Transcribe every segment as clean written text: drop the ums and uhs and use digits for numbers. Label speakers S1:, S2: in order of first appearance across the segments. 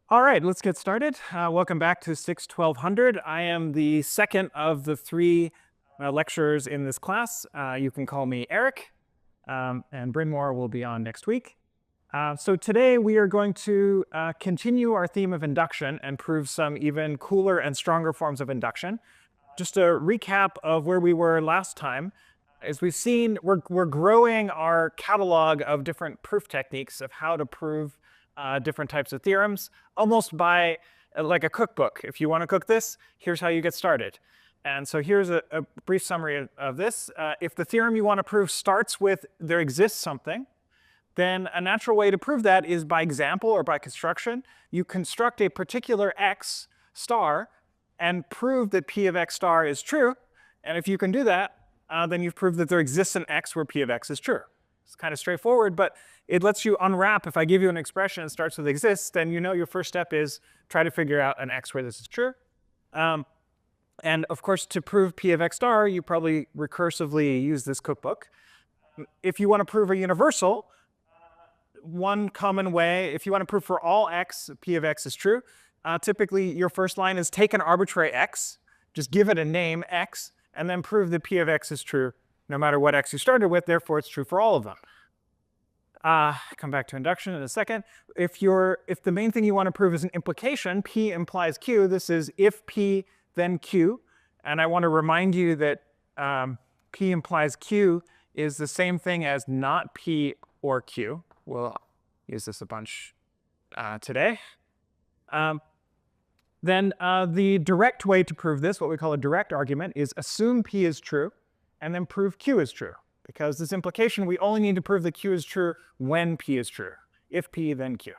S1: All right, let's get started. Welcome back to 6-1200. I am the second of the three lecturers in this class. You can call me Erik, and Bryn Moore will be on next week. So today we are going to continue our theme of induction and prove some even cooler and stronger forms of induction. Just a recap of where we were last time. As we've seen, we're growing our catalog of different proof techniques of how to prove different types of theorems, almost by like a cookbook. If you want to cook this, here's how you get started. And so here's a brief summary of this. If the theorem you want to prove starts with there exists something, then a natural way to prove that is by example or by construction. You construct a particular x star and prove that p of x star is true. And if you can do that, then you've proved that there exists an x where p of x is true. It's kind of straightforward, but it lets you unwrap. If I give you an expression that starts with exists, then you know your first step is try to figure out an x where this is true. And of course, to prove p of x star, you probably recursively use this cookbook. If you want to prove a universal, one common way, if you want to prove for all x, p of x is true, typically your first line is take an arbitrary x, just give it a name, x, and then prove that p of x is true no matter what x you started with, therefore it's true for all of them. Come back to induction in a second. If the main thing you want to prove is an implication, p implies q, this is if p, then q. And I want to remind you that p implies q is the same thing as not p or q. We'll use this a bunch today. Then the direct way to prove this, what we call a direct argument, is assume p is true and then prove q is true. Because this implication, we only need to prove that q is true when p is true. If p, then q.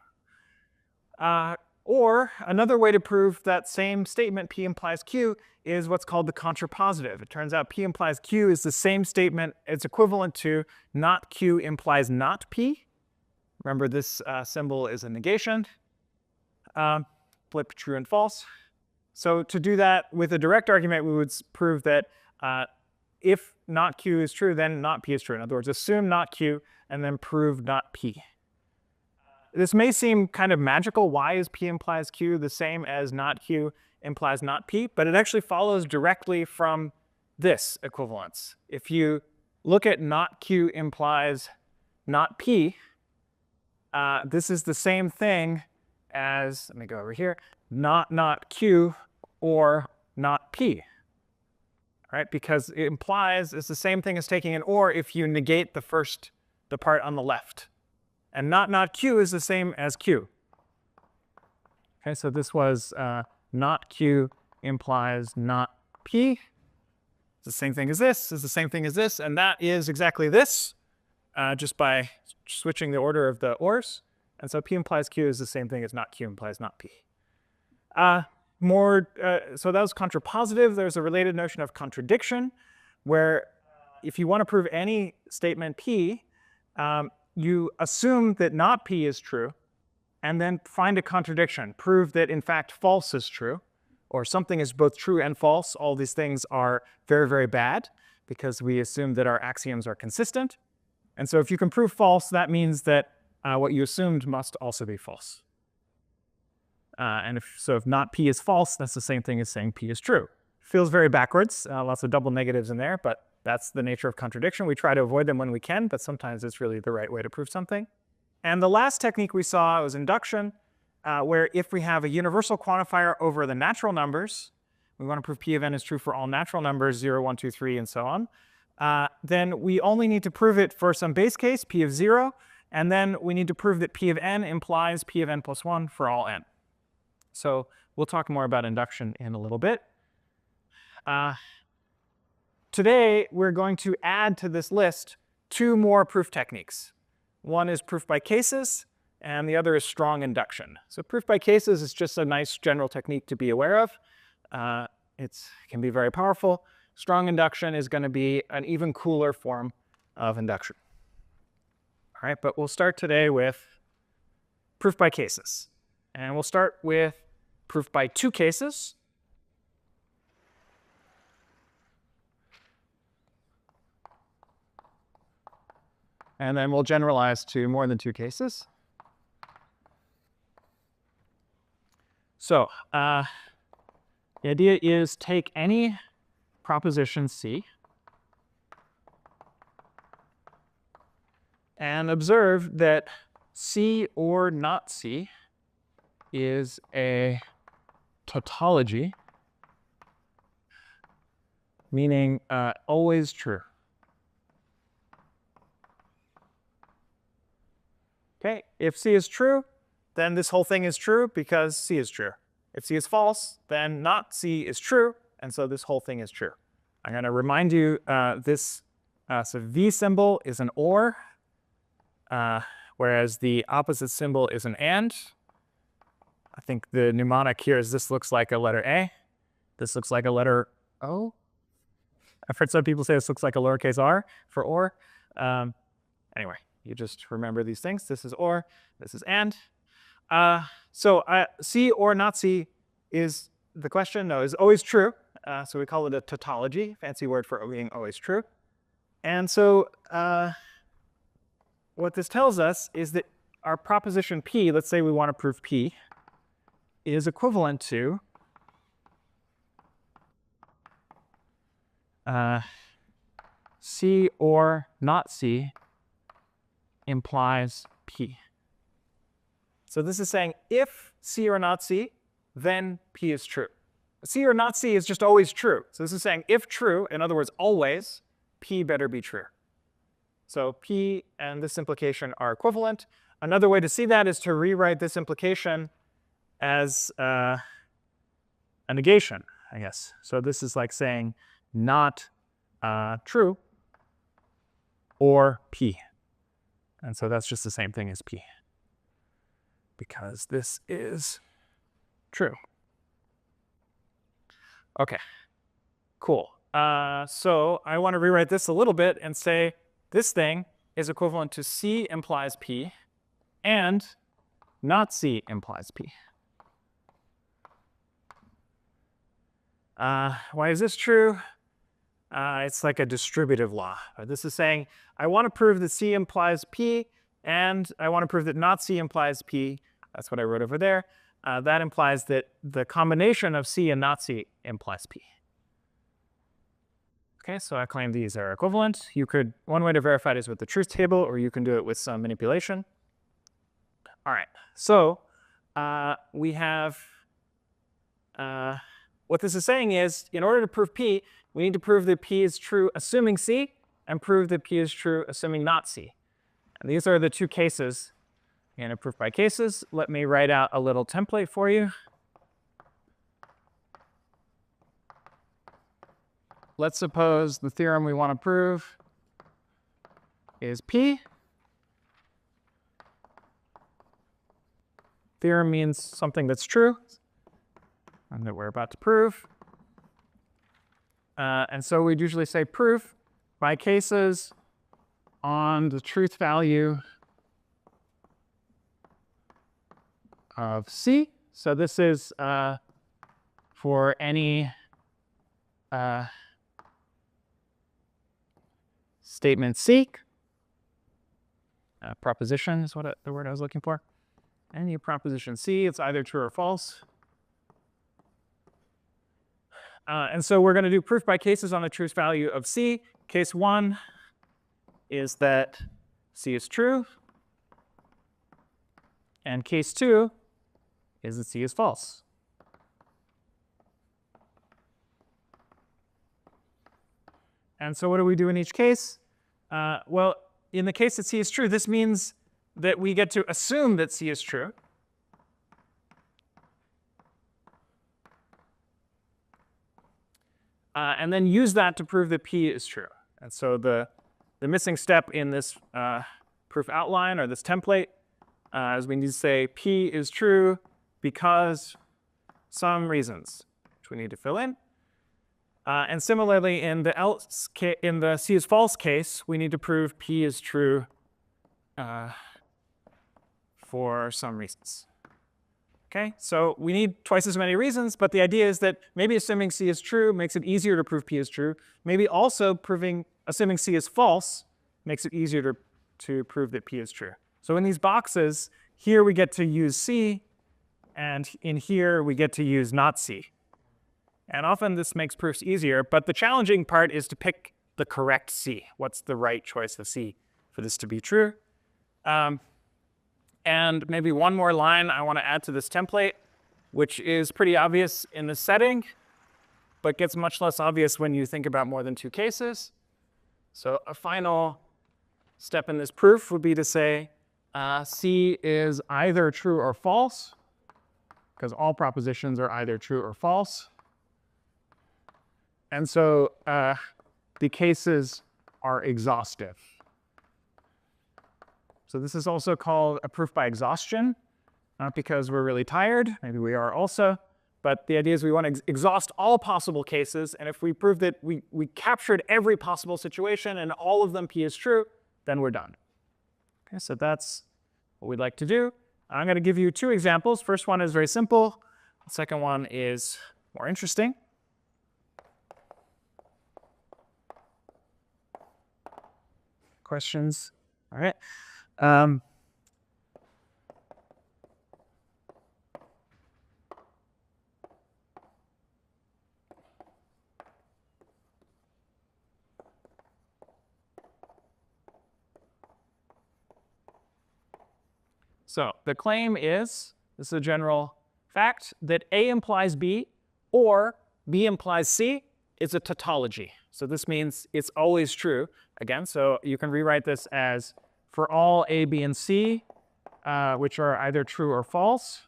S1: Or another way to prove that same statement, p implies q, is what's called the contrapositive. It turns out p implies q is the same statement. It's equivalent to not q implies not p. Remember, this symbol is a negation. Flip true and false. So to do that with a direct argument, we would prove that if not q is true, then not p is true. In other words, assume not q and then prove not p. This may seem kind of magical. Why is p implies q the same as not q implies not p? But it actually follows directly from this equivalence. If you look at not q implies not p, this is the same thing as, let me go over here, not q or not p. Right? Because it implies it's the same thing as taking an or if you negate the part on the left. And not q is the same as q. Okay, so this was not q implies not p. It's the same thing as this, is the same thing as this, and that is exactly this, just by switching the order of the ors. And so p implies q is the same thing as not q implies not p. So that was contrapositive. There's a related notion of contradiction, where if you want to prove any statement p, you assume that not p is true, and then find a contradiction. Prove that, in fact, false is true, or something is both true and false. All these things are very, very bad, because we assume that our axioms are consistent. And so if you can prove false, that means that what you assumed must also be false. And if not p is false, that's the same thing as saying p is true. Feels very backwards, lots of double negatives in there, but that's the nature of contradiction. We try to avoid them when we can, but sometimes it's really the right way to prove something. And the last technique we saw was induction, where if we have a universal quantifier over the natural numbers, we want to prove p of n is true for all natural numbers, 0, 1, 2, 3, and so on, then we only need to prove it for some base case, p of 0, and then we need to prove that p of n implies p of n plus 1 for all n. So we'll talk more about induction in a little bit. Today, we're going to add to this list two more proof techniques. One is proof by cases, and the other is strong induction. So proof by cases is just a nice general technique to be aware of. It can be very powerful. Strong induction is going to be an even cooler form of induction. All right, but we'll start today with proof by cases. And we'll start with proof by two cases. And then we'll generalize to more than two cases. So the idea is take any proposition C and observe that C or not C is a tautology, meaning always true. Okay, if C is true, then this whole thing is true because C is true. If C is false, then not C is true, and so this whole thing is true. I'm going to remind you this so V symbol is an or, whereas the opposite symbol is an and. I think the mnemonic here is this looks like a letter A. This looks like a letter O. I've heard some people say this looks like a lowercase r for or. Anyway, you just remember these things. This is or, this is and. So C or not C is the question. No, is always true. So we call it a tautology, fancy word for being always true. And so what this tells us is that our proposition P, let's say we want to prove P, is equivalent to C or not C implies P. So this is saying if C or not C, then P is true. C or not C is just always true. So this is saying if true, in other words, always, P better be true. So P and this implication are equivalent. Another way to see that is to rewrite this implication as a negation, I guess. So this is like saying not true or P. And so that's just the same thing as P, because this is true. OK, cool. So I want to rewrite this a little bit and say this thing is equivalent to C implies P and not C implies P. Why is this true? It's like a distributive law. This is saying I want to prove that C implies P, and I want to prove that not C implies P. That's what I wrote over there. That implies that the combination of C and not C implies P. Okay, so I claim these are equivalent. One way to verify it is with the truth table, or you can do it with some manipulation. All right, so we have what this is saying is, in order to prove P, we need to prove that P is true assuming C, and prove that P is true assuming not C. And these are the two cases. And a proof by cases. Let me write out a little template for you. Let's suppose the theorem we want to prove is P. Theorem means something that's true and that we're about to prove. And so we'd usually say proof by cases on the truth value of C. So this is for any statement C. Proposition is what the word I was looking for. Any proposition C, it's either true or false. And so we're going to do proof by cases on the truth value of C. Case 1 is that C is true. And case 2 is that C is false. And so what do we do in each case? Well, in the case that C is true, this means that we get to assume that C is true. And then use that to prove that P is true. And so the missing step in this proof outline, or this template, is we need to say P is true because some reasons, which we need to fill in. And similarly, in the C is false case, we need to prove P is true for some reasons. Okay, so we need twice as many reasons, but the idea is that maybe assuming C is true makes it easier to prove P is true. Maybe also assuming C is false makes it easier to prove that P is true. So in these boxes, here we get to use C, and in here we get to use not C. And often this makes proofs easier, but the challenging part is to pick the correct C. What's the right choice of C for this to be true? And maybe one more line I want to add to this template, which is pretty obvious in this setting, but gets much less obvious when you think about more than two cases. So a final step in this proof would be to say C is either true or false, because all propositions are either true or false. And so the cases are exhaustive. So this is also called a proof by exhaustion, not because we're really tired, maybe we are also, but the idea is we want to exhaust all possible cases, and if we prove that we captured every possible situation and all of them P is true, then we're done. Okay, so that's what we'd like to do. I'm going to give you two examples. First one is very simple. The second one is more interesting. Questions? All right. So the claim is, this is a general fact, that A implies B or B implies C is a tautology. So this means it's always true. Again, so you can rewrite this as for all A, B, and C, which are either true or false,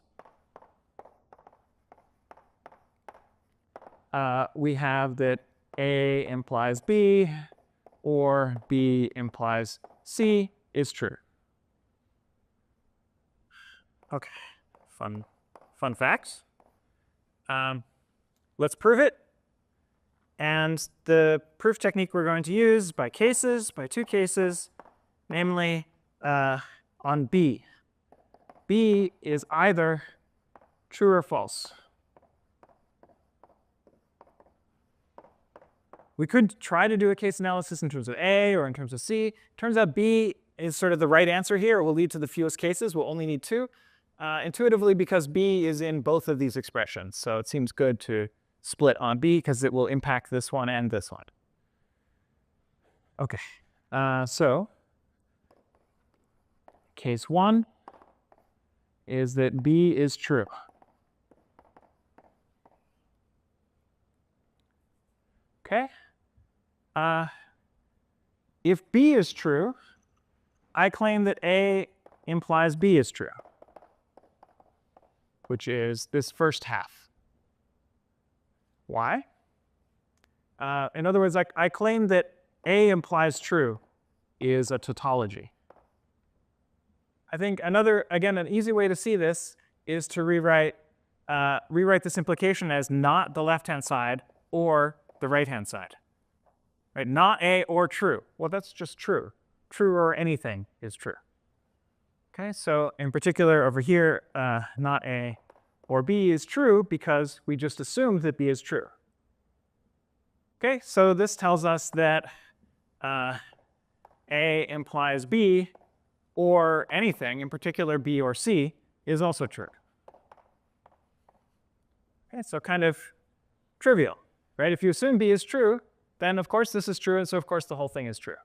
S1: we have that A implies B or B implies C is true. Okay, fun facts. Let's prove it. And the proof technique we're going to use by cases, by two cases, namely on B. B is either true or false. We could try to do a case analysis in terms of A or in terms of C. Turns out B is sort of the right answer here. It will lead to the fewest cases. We'll only need two. Intuitively, because B is in both of these expressions. So it seems good to split on B because it will impact this one and this one. OK, so case one is that B is true. OK, if B is true, I claim that A implies B is true, which is this first half. Why? In other words, I claim that A implies true is a tautology. I think again, an easy way to see this is to rewrite this implication as not the left-hand side or the right-hand side. Right? Not A or true. Well, that's just true. True or anything is true. Okay, so in particular over here, not A or B is true because we just assumed that B is true. Okay, so this tells us that A implies B or anything, in particular B or C, is also true. Okay, so kind of trivial, right? If you assume B is true, then of course this is true, and so of course the whole thing is true.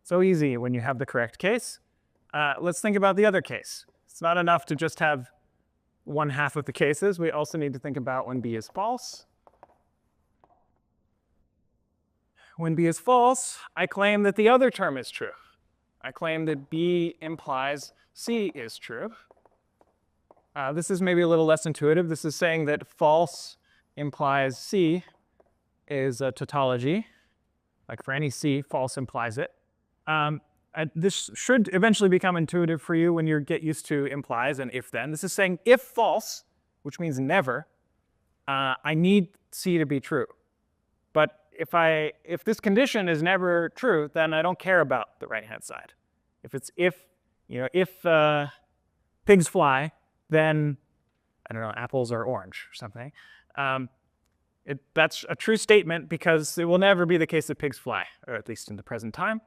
S1: So easy when you have the correct case. Let's think about the other case. It's not enough to just have one half of the cases. We also need to think about when B is false. When B is false, I claim that the other term is true. I claim that B implies C is true. This is maybe a little less intuitive. This is saying that false implies C is a tautology. Like for any C, false implies it. This should eventually become intuitive for you when you get used to implies and if-then. This is saying if false, which means never, I need C to be true. But if this condition is never true, then I don't care about the right-hand side. If pigs fly, then I don't know, apples are orange or something. That's a true statement because it will never be the case that pigs fly, or at least in the present time.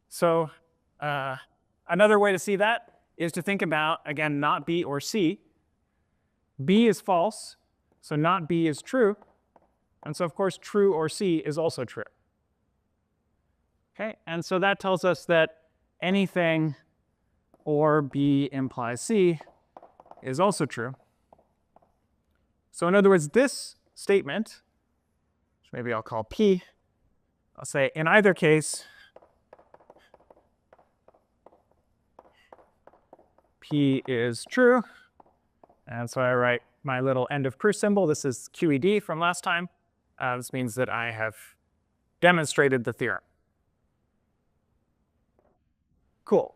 S1: So another way to see that is to think about, again, not B or C. B is false, so not B is true. And so, of course, true or C is also true. Okay, and so that tells us that anything or B implies C is also true. So in other words, this statement, which maybe I'll call P, I'll say in either case, P is true. And so I write my little end of proof symbol. This is QED from last time. This means that I have demonstrated the theorem. Cool.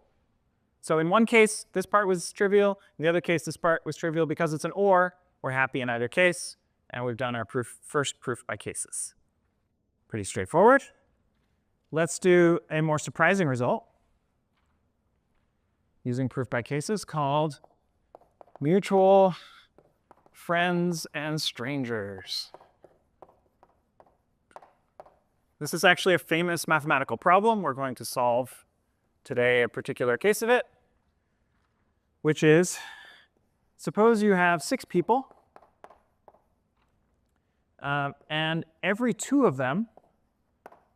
S1: So in one case, this part was trivial. In the other case, this part was trivial. Because it's an or, we're happy in either case. And we've done our first proof by cases. Pretty straightforward. Let's do a more surprising result using proof by cases called mutual friends and strangers. This is actually a famous mathematical problem. We're going to solve today a particular case of it, which is, suppose you have 6 people, and every 2 of them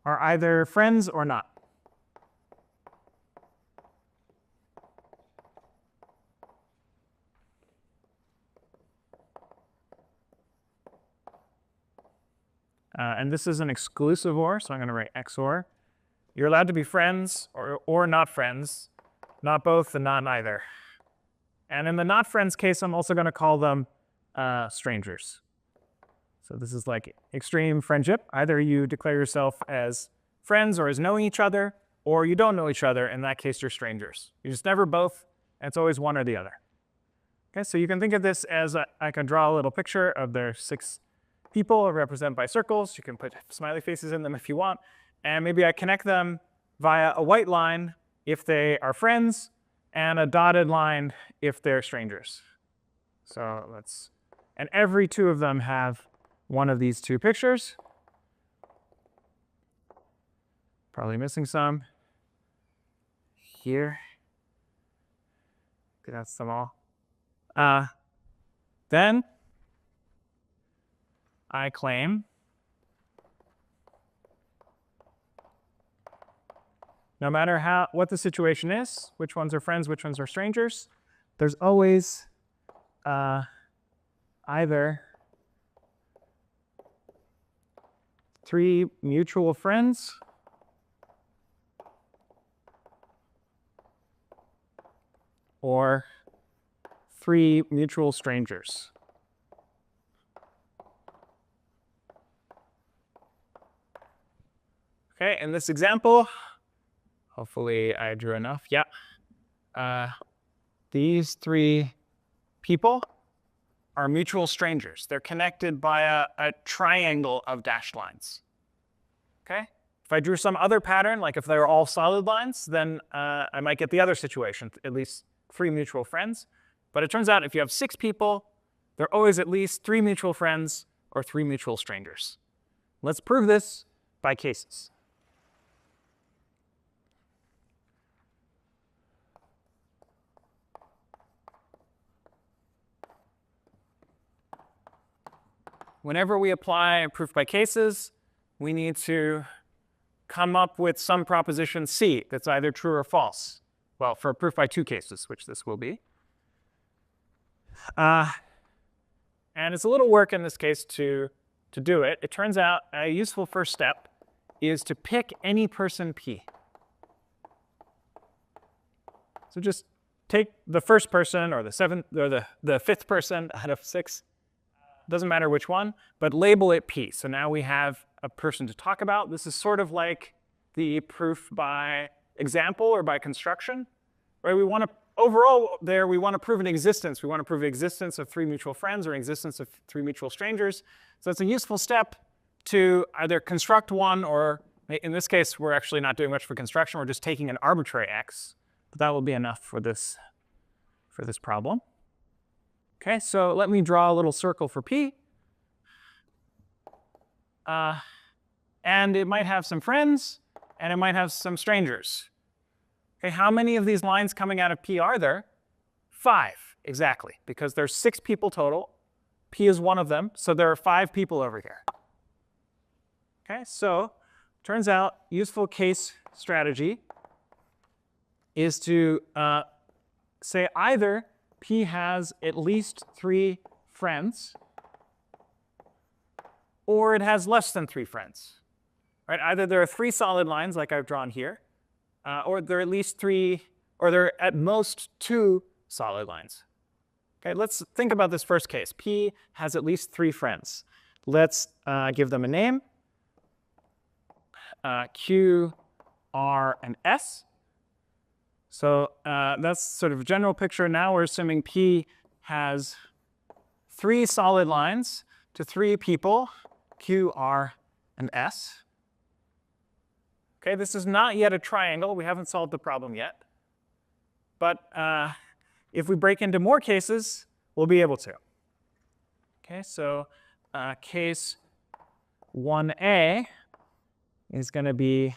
S1: are either friends or not. And this is an exclusive OR, so I'm going to write XOR. You're allowed to be friends or not friends, not both and not neither. And in the not friends case, I'm also going to call them strangers. So this is like extreme friendship. Either you declare yourself as friends or as knowing each other, or you don't know each other. In that case, you're strangers. You're just never both, and it's always one or the other. Okay, so you can think of this as I can draw a little picture of their 6 people represented by circles. You can put smiley faces in them if you want. And maybe I connect them via a white line if they are friends, and a dotted line if they're strangers. So and every 2 of them have one of these 2 pictures. Probably missing some here. Okay, that's them all. Then I claim no matter what the situation is, which ones are friends, which ones are strangers, there's always either 3 mutual friends or 3 mutual strangers. Okay, in this example, hopefully I drew enough. Yeah. These 3 people are mutual strangers. They're connected by a triangle of dashed lines. Okay? If I drew some other pattern, like if they were all solid lines, then I might get the other situation, at least 3 mutual friends. But it turns out if you have 6 people, there are always at least 3 mutual friends or 3 mutual strangers. Let's prove this by cases. Whenever we apply proof by cases, we need to come up with some proposition C that's either true or false. Well, for proof by 2 cases, which this will be. And it's a little work in this case to do it. It turns out a useful first step is to pick any person P. So just take the first person or the 7th or the 5th person out of 6. Doesn't matter which one, but label it P. So now we have a person to talk about. This is sort of like the proof by example or by construction, right? We want to, overall there, we want to prove an existence. We want to prove the existence of 3 mutual friends or existence of 3 mutual strangers. So it's a useful step to either construct one, or in this case, we're actually not doing much for construction. We're just taking an arbitrary x. But that will be enough for this problem. Okay, so let me draw a little circle for P. And it might have some friends, and it might have some strangers. Okay, how many of these lines coming out of P are there? 5, exactly, because there's 6 people total. P is one of them, so there are 5 people over here. Okay, so turns out useful case strategy is to say either P has at least 3 friends, or it has less than 3 friends. Right? Either there are 3 solid lines like I've drawn here, or there are at least 3, or there are at most 2 solid lines. Okay, let's think about this first case. P has at least 3 friends. Let's give them a name. Q, R, and S. So that's sort of a general picture. Now we're assuming P has 3 solid lines to 3 people, Q, R, and S. Okay, this is not yet a triangle. We haven't solved the problem yet. But if we break into more cases, we'll be able to. Okay, so case 1a is going to be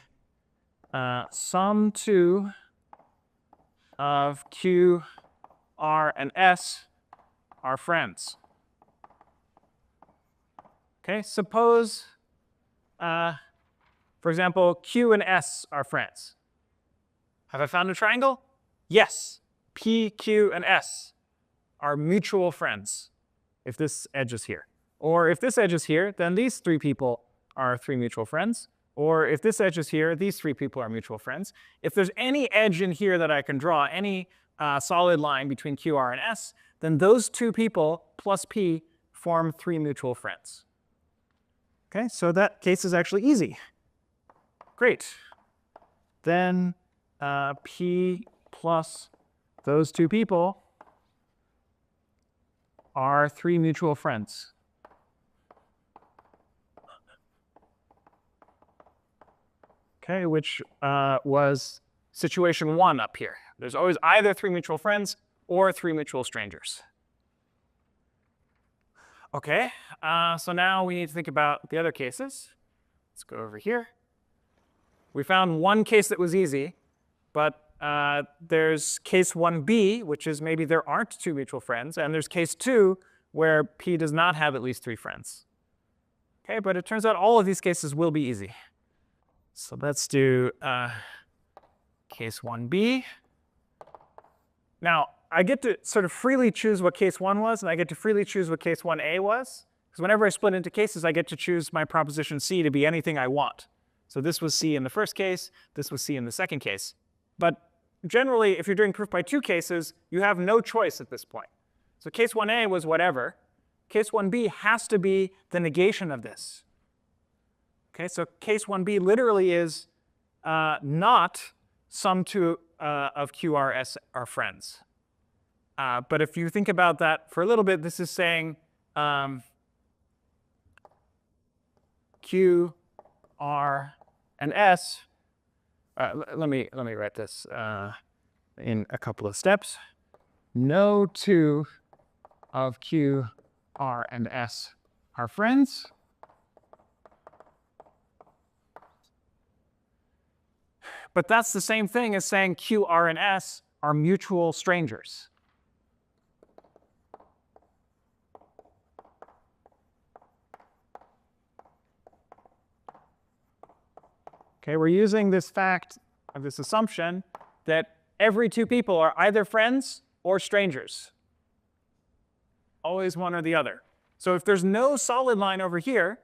S1: sum 2 of Q, R, and S are friends. Okay, suppose, for example, Q and S are friends. Have I found a triangle? Yes. P, Q, and S are mutual friends if this edge is here. Or if this edge is here, then these 3 people are 3 mutual friends. Or if this edge is here, these 3 people are mutual friends. If there's any edge in here that I can draw, any solid line between Q, R, and S, then those 2 people plus P form 3 mutual friends. Okay, so that case is actually easy. Great. Then P plus those 2 people are 3 mutual friends. Okay, which was situation 1 up here. There's always either 3 mutual friends or 3 mutual strangers. Okay, so now we need to think about the other cases. Let's go over here. We found one case that was easy, but there's case 1b, which is maybe there aren't 2 mutual friends, and there's case 2, where P does not have at least 3 friends. Okay, but it turns out all of these cases will be easy. So let's do case 1b. Now, I get to sort of freely choose what case 1 was, and I get to freely choose what case 1a was. Because whenever I split into cases, I get to choose my proposition C to be anything I want. So this was C in the first case. This was C in the second case. But generally, if you're doing proof by 2 cases, you have no choice at this point. So case 1a was whatever. Case 1b has to be the negation of this. Okay, so case 1b literally is not sum 2 of Q, R, S are friends. But if you think about that for a little bit, this is saying Q, R, and S. Let me write this in a couple of steps. No 2 of Q, R, and S are friends. But that's the same thing as saying Q, R, and S are mutual strangers. Okay, we're using this fact of this assumption that every 2 people are either friends or strangers. Always one or the other. So if there's no solid line over here,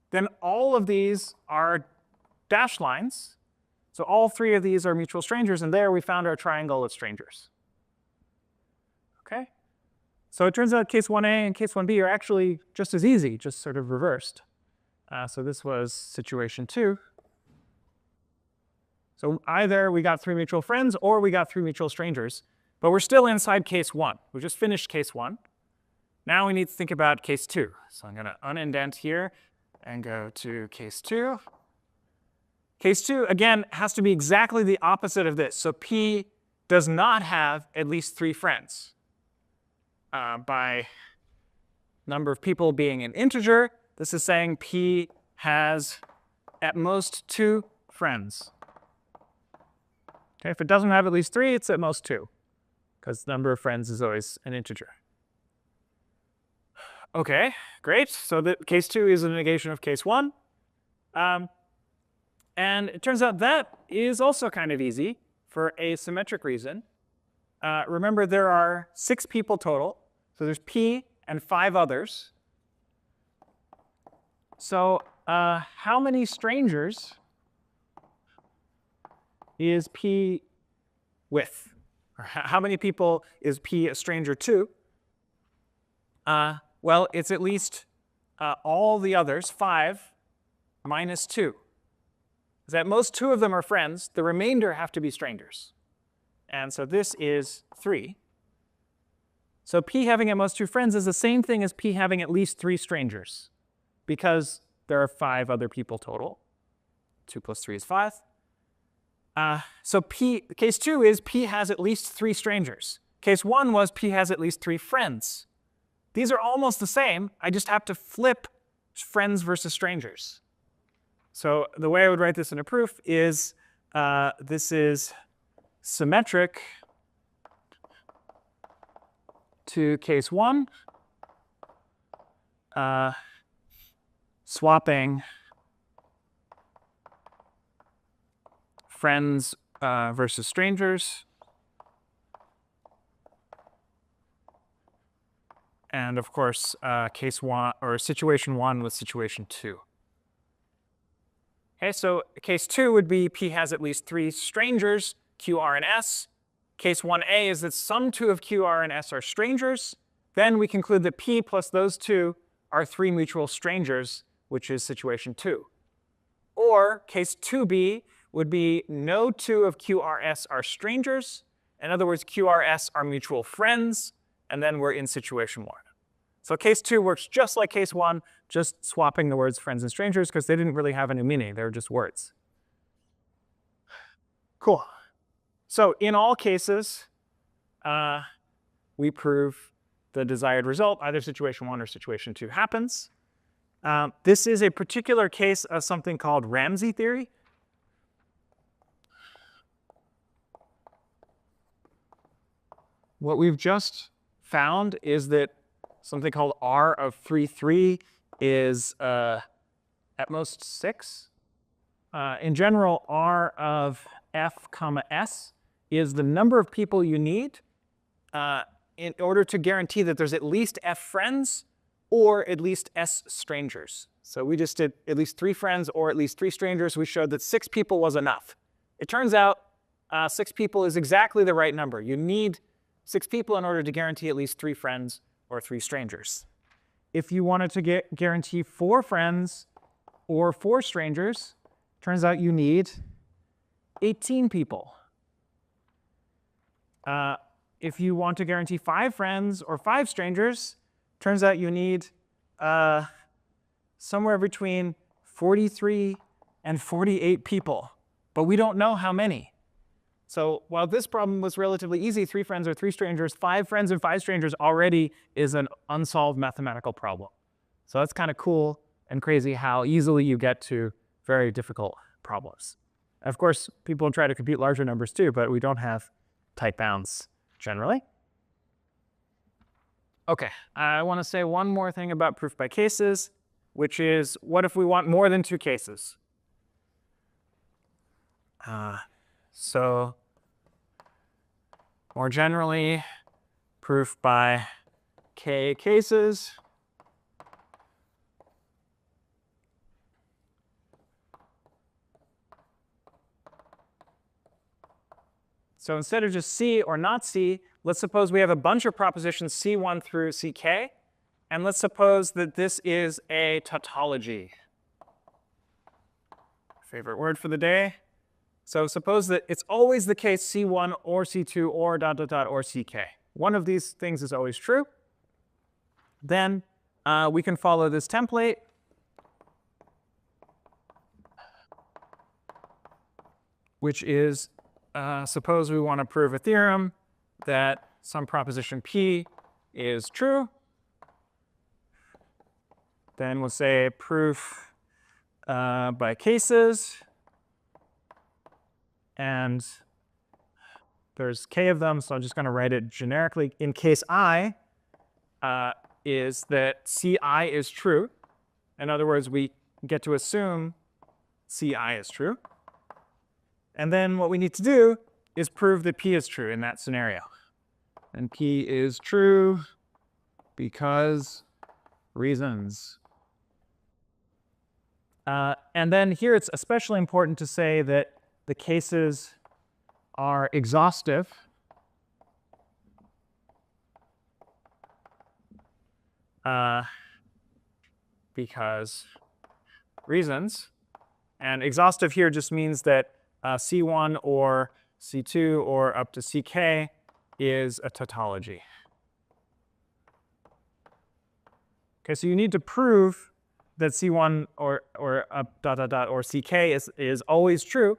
S1: then all of these are dashed lines. So all 3 of these are mutual strangers, and there we found our triangle of strangers. Okay? So it turns out case 1a and case 1b are actually just as easy, just sort of reversed. So this was situation 2. So either we got 3 mutual friends or we got 3 mutual strangers, but we're still inside case 1. We just finished case 1. Now we need to think about case 2. So I'm going to unindent here and go to case 2. Case 2, again, has to be exactly the opposite of this. So P does not have at least 3 friends. By number of people being an integer, this is saying P has at most 2 friends. Okay, if it doesn't have at least 3, it's at most 2. because the number of friends is always an integer. Okay, great. So the case 2 is a negation of case 1. And it turns out that is also kind of easy for a symmetric reason. Remember, there are 6 people total. So there's P and 5 others. So how many strangers is P with? Or how many people is P a stranger to? Well, it's at least all the others, 5 minus 2. Because at most 2 of them are friends. The remainder have to be strangers. And so this is 3. So P having at most 2 friends is the same thing as P having at least 3 strangers, because there are 5 other people total. 2 plus 3 is 5. So case 2 is P has at least 3 strangers. Case 1 was P has at least 3 friends. These are almost the same. I just have to flip friends versus strangers. So the way I would write this in a proof is this is symmetric to case 1, swapping friends versus strangers. And of course, case 1 or situation 1 with situation 2. Okay, so case 2 would be P has at least 3 strangers, Q, R, and S. Case 1a is that some 2 of Q, R, and S are strangers. Then we conclude that P plus those 2 are 3 mutual strangers, which is situation 2. Or case 2b would be no 2 of Q, R, S are strangers. In other words, Q, R, S are mutual friends. And then we're in situation 1. So case 2 works just like case 1, just swapping the words friends and strangers, because they didn't really have any meaning. They were just words. Cool. So in all cases, we prove the desired result. Either situation 1 or situation 2 happens. This is a particular case of something called Ramsey theory. What we've just found is that something called R of 3, 3 is at most 6. In general, R of F, S is the number of people you need in order to guarantee that there's at least F friends or at least S strangers. So we just did at least 3 friends or at least 3 strangers. We showed that 6 people was enough. It turns out 6 people is exactly the right number. You need 6 people in order to guarantee at least 3 friends or 3 strangers. If you wanted to guarantee 4 friends or 4 strangers, turns out you need 18 people. If you want to guarantee 5 friends or 5 strangers, turns out you need somewhere between 43 and 48 people. But we don't know how many. So while this problem was relatively easy, 3 friends or 3 strangers, 5 friends and 5 strangers already is an unsolved mathematical problem. So that's kind of cool and crazy how easily you get to very difficult problems. Of course, people try to compute larger numbers too, but we don't have tight bounds generally. OK, I want to say one more thing about proof by cases, which is what if we want more than 2 cases? So more generally, proof by k cases. So instead of just C or not C, let's suppose we have a bunch of propositions C1 through CK. And let's suppose that this is a tautology. Favorite word for the day. So suppose that it's always the case C1 or C2 or ... or CK. One of these things is always true. Then we can follow this template. Which is, suppose we want to prove a theorem that some proposition P is true. Then we'll say proof by cases. And There's k of them, so I'm just going to write it generically. In case I is that ci is true. In other words, we get to assume ci is true. And then what we need to do is prove that p is true in that scenario. And p is true because reasons. And then here it's especially important to say that the cases are exhaustive because reasons. And exhaustive here just means that C1 or C2 or up to CK is a tautology. Okay, so you need to prove that C1 or or CK is always true.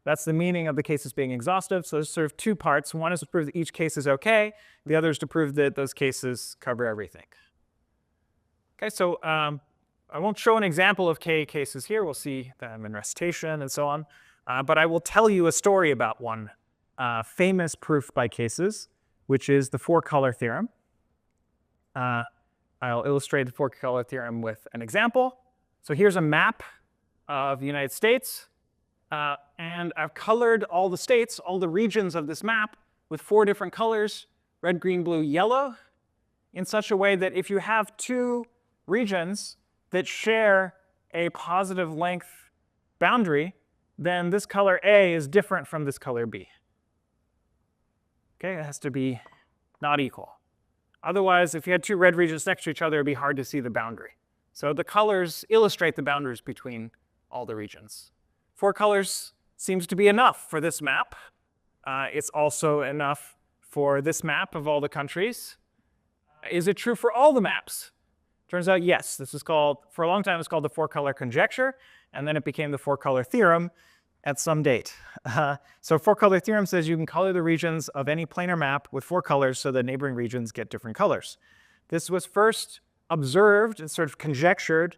S1: That's the meaning of the cases being exhaustive. So there's sort of two parts. One is to prove that each case is OK. The other is to prove that those cases cover everything. Okay, so I won't show an example of K cases here. We'll see them in recitation and so on. But I will tell you a story about one famous proof by cases, which is the four-color theorem. I'll illustrate the four-color theorem with an example. So here's a map of the United States. And I've colored all the states, all the regions of this map with four different colors, red, green, blue, yellow, in such a way that if you have two regions that share a positive length boundary, then this color A is different from this color B. Okay, it has to be not equal. Otherwise, if you had two red regions next to each other, it would be hard to see the boundary. So the colors illustrate the boundaries between all the regions. Four colors seems to be enough for this map. It's also enough for this map of all the countries. Is it true for all the maps? Turns out, yes. This is called, for a long time, it's called the four-color conjecture, and then it became the four-color theorem at some date. So four-color theorem says you can color the regions of any planar map with four colors so that neighboring regions get different colors. This was first observed and sort of conjectured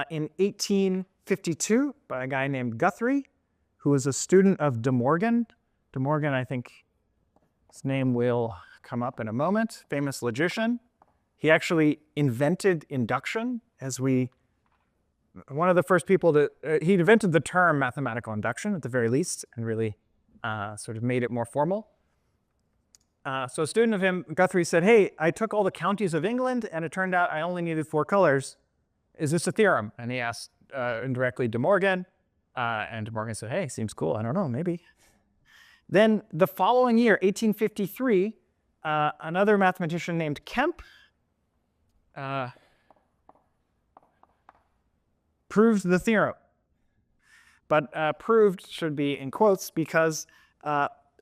S1: in 1852 by a guy named Guthrie, who was a student of De Morgan. De Morgan, I think his name will come up in a moment, famous logician. He actually invented induction, one of the first people to, he invented the term mathematical induction at the very least, and really sort of made it more formal. So a student of him, Guthrie, said, hey, I took all the counties of England, and it turned out I only needed four colors. Is this a theorem? And he asked indirectly De Morgan, and De Morgan said, hey, seems cool. I don't know, maybe. Then the following year, 1853, another mathematician named Kemp proved the theorem. But proved should be in quotes because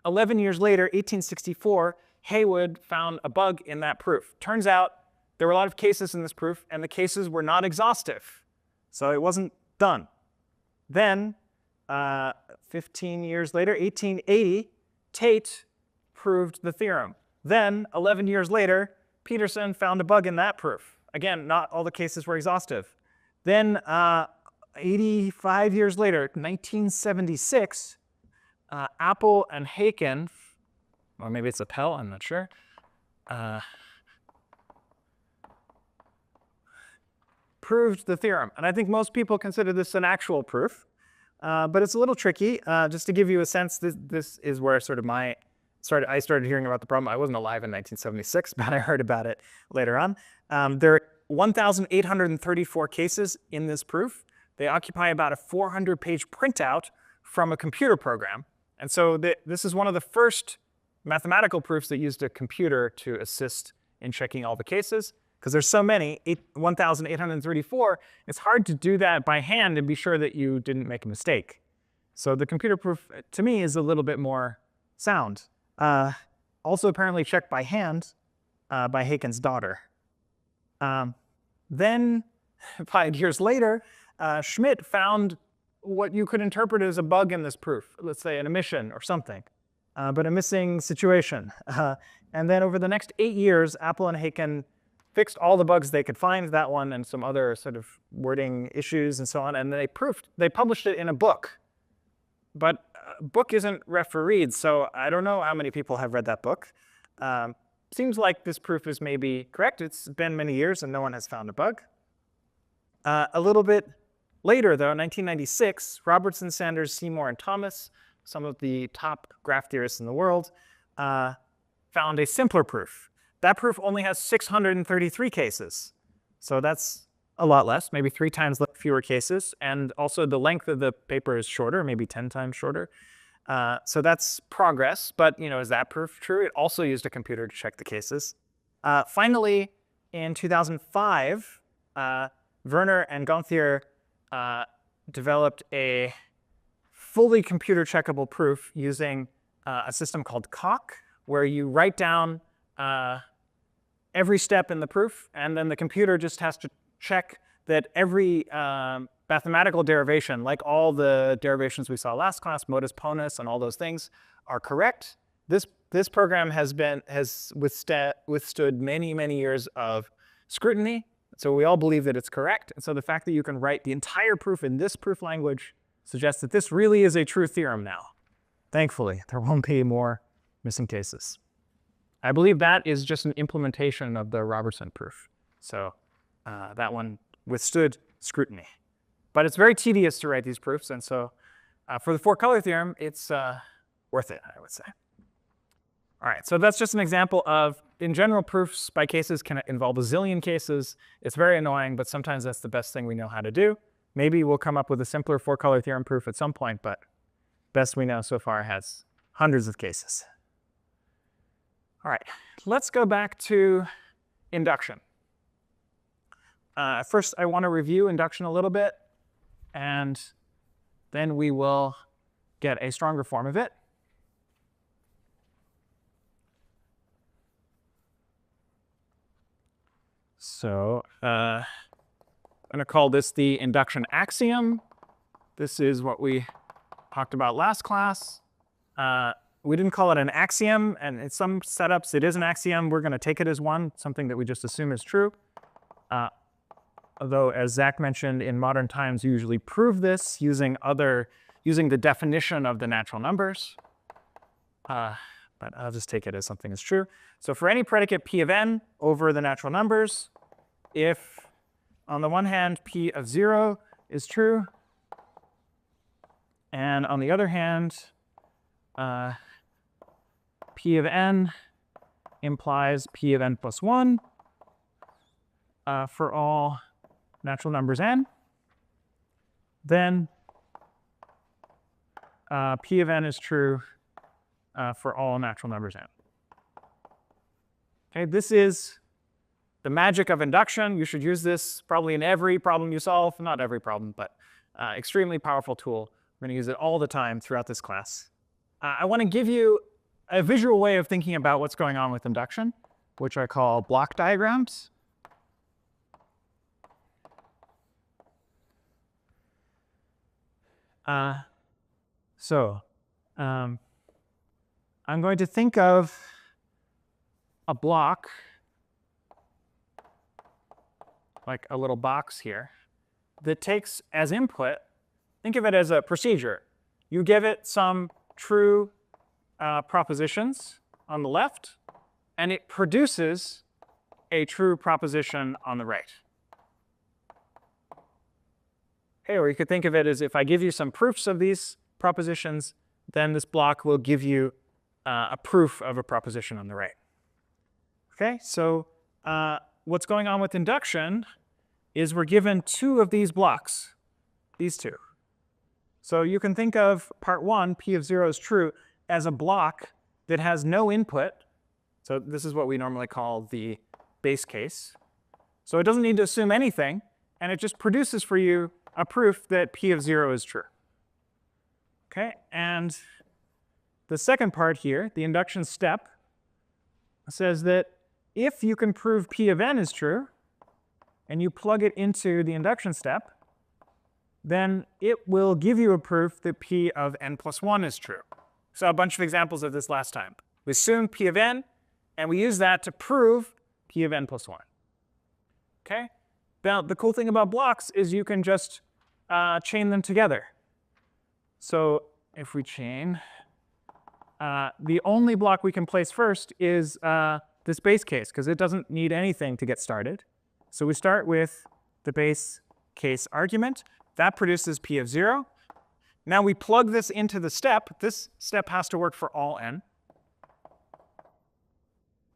S1: 11 years later, 1864, Haywood found a bug in that proof. Turns out there were a lot of cases in this proof, and the cases were not exhaustive. So it wasn't done. Then, 15 years later, 1880, Tate proved the theorem. Then, 11 years later, Peterson found a bug in that proof. Again, not all the cases were exhaustive. Then, 85 years later, 1976, Apple and Haken, or maybe it's Appel, I'm not sure, proved the theorem. And I think most people consider this an actual proof, but it's a little tricky. Just to give you a sense, this is where sort of I started hearing about the problem. I wasn't alive in 1976, but I heard about it later on. There are 1,834 cases in this proof. They occupy about a 400-page printout from a computer program. And so this is one of the first mathematical proofs that used a computer to assist in checking all the cases. Because there's so many, 1,834, it's hard to do that by hand and be sure that you didn't make a mistake. So the computer proof, to me, is a little bit more sound. Also apparently checked by hand by Haken's daughter. Then, 5 years later, Schmidt found what you could interpret as a bug in this proof, let's say an omission or something, but a missing situation. And then over the next 8 years, Apple and Haken fixed all the bugs they could find, that one and some other sort of wording issues and so on, and they published it in a book. But book isn't refereed, so I don't know how many people have read that book. Seems like this proof is maybe correct. It's been many years and no one has found a bug. A little bit later, though, 1996, Robertson, Sanders, Seymour, and Thomas, some of the top graph theorists in the world, found a simpler proof. That proof only has 633 cases. So that's a lot less, maybe 3 times fewer cases. And also the length of the paper is shorter, maybe 10 times shorter. So that's progress. But is that proof true? It also used a computer to check the cases. Finally, in 2005, Werner and Gonthier developed a fully computer checkable proof using a system called Coq, where you write down every step in the proof, and then the computer just has to check that every mathematical derivation, like all the derivations we saw last class, modus ponens and all those things, are correct. This program has withstood many, many years of scrutiny. So we all believe that it's correct. And so the fact that you can write the entire proof in this proof language suggests that this really is a true theorem now. Thankfully, there won't be more missing cases. I believe that is just an implementation of the Robertson proof. So that one withstood scrutiny. But it's very tedious to write these proofs. And so for the 4-color theorem, it's worth it, I would say. All right, so that's just an example of, in general, proofs by cases can involve a zillion cases. It's very annoying, but sometimes that's the best thing we know how to do. Maybe we'll come up with a simpler 4-color theorem proof at some point, but best we know so far has hundreds of cases. All right, let's go back to induction. First, I want to review induction a little bit, and then we will get a stronger form of it. So I'm going to call this the induction axiom. This is what we talked about last class. We didn't call it an axiom, and in some setups it is an axiom. We're going to take it as one, something that we just assume is true. Although, as Zach mentioned, in modern times you usually prove this using the definition of the natural numbers. But I'll just take it as something is true. So for any predicate p of n over the natural numbers, if on the one hand p of 0 is true, and on the other hand p of n implies p of n plus 1 for all natural numbers n, then p of n is true for all natural numbers n. Okay, this is the magic of induction. You should use this probably in every problem you solve. Not every problem, but extremely powerful tool. We're going to use it all the time throughout this class. I want to give you a visual way of thinking about what's going on with induction, which I call block diagrams. I'm going to think of a block, like a little box here, that takes as input, think of it as a procedure. You give it some true propositions on the left, and it produces a true proposition on the right. Okay, or you could think of it as if I give you some proofs of these propositions, then this block will give you a proof of a proposition on the right. Okay, so what's going on with induction is we're given 2 of these blocks, these 2. So you can think of part 1, p of 0 is true, as a block that has no input. So this is what we normally call the base case. So it doesn't need to assume anything, and it just produces for you a proof that p of 0 is true. Okay, and the second part here, the induction step, says that if you can prove p of n is true, and you plug it into the induction step, then it will give you a proof that p of n plus 1 is true. So a bunch of examples of this last time. We assume p of n, and we use that to prove p of n plus 1. Okay? Now, the cool thing about blocks is you can just chain them together. So if we chain, the only block we can place first is this base case, because it doesn't need anything to get started. So we start with the base case argument. That produces p of 0. Now we plug this into the step. This step has to work for all n.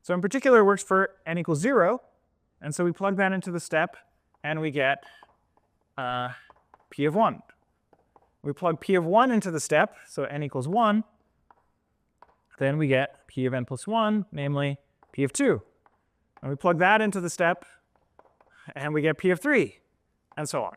S1: So in particular, it works for n equals 0. And so we plug that into the step, and we get p of 1. We plug p of 1 into the step, so n equals 1. Then we get p of n plus 1, namely p of 2. And we plug that into the step, and we get p of 3, and so on.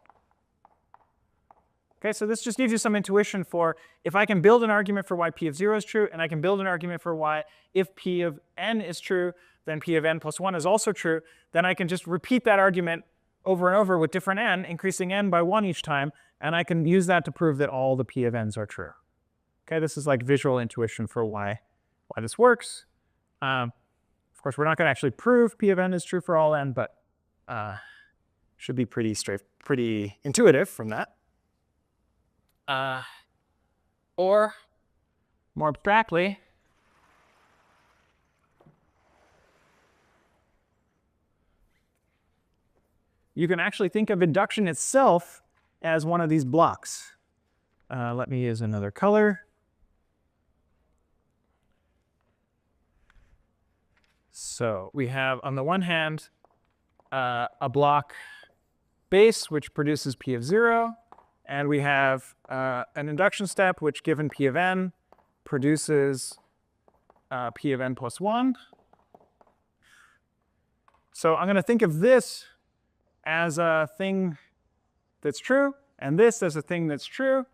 S1: Okay, so this just gives you some intuition for if I can build an argument for why p of 0 is true, and I can build an argument for why if p of n is true, then p of n plus 1 is also true, then I can just repeat that argument over and over with different n, increasing n by 1 each time, and I can use that to prove that all the p of n's are true. Okay, this is like visual intuition for why this works. Of course, we're not going to actually prove p of n is true for all n, but should be pretty intuitive from that. Or more abstractly, you can actually think of induction itself as one of these blocks. Let me use another color. So we have, on the one hand, a block base, which produces p of 0. And we have an induction step, which given p of n, produces p of n plus 1. So I'm going to think of this as a thing that's true, and this as a thing that's true.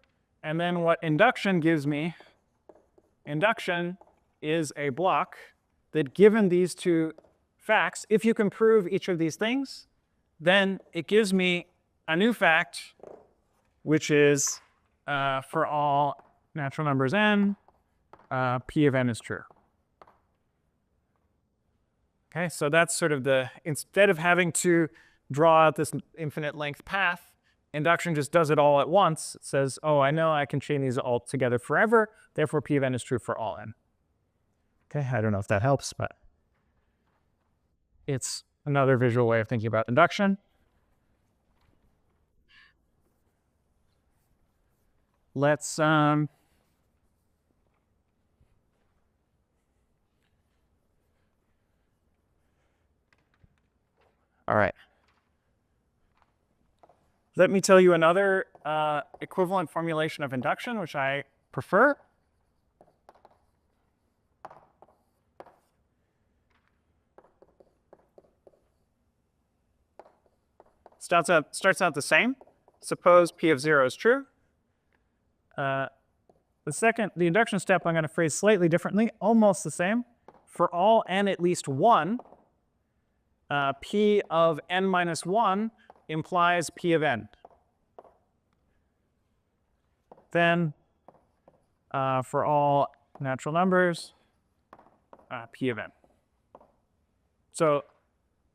S1: And then what induction gives me, induction is a block that, given these two facts, if you can prove each of these things, then it gives me a new fact, which is for all natural numbers n, p of n is true. Okay, so that's sort of the, instead of having to draw out this infinite length path, induction just does it all at once. It says, oh, I know I can chain these all together forever, therefore p of n is true for all n. Okay, I don't know if that helps, but it's another visual way of thinking about induction. Let's all right. Let me tell you another equivalent formulation of induction, which I prefer. Starts out the same. Suppose p of 0 is true. The induction step I'm going to phrase slightly differently, almost the same. For all n at least 1, p of n minus 1 implies p of n. Then for all natural numbers, p of n. So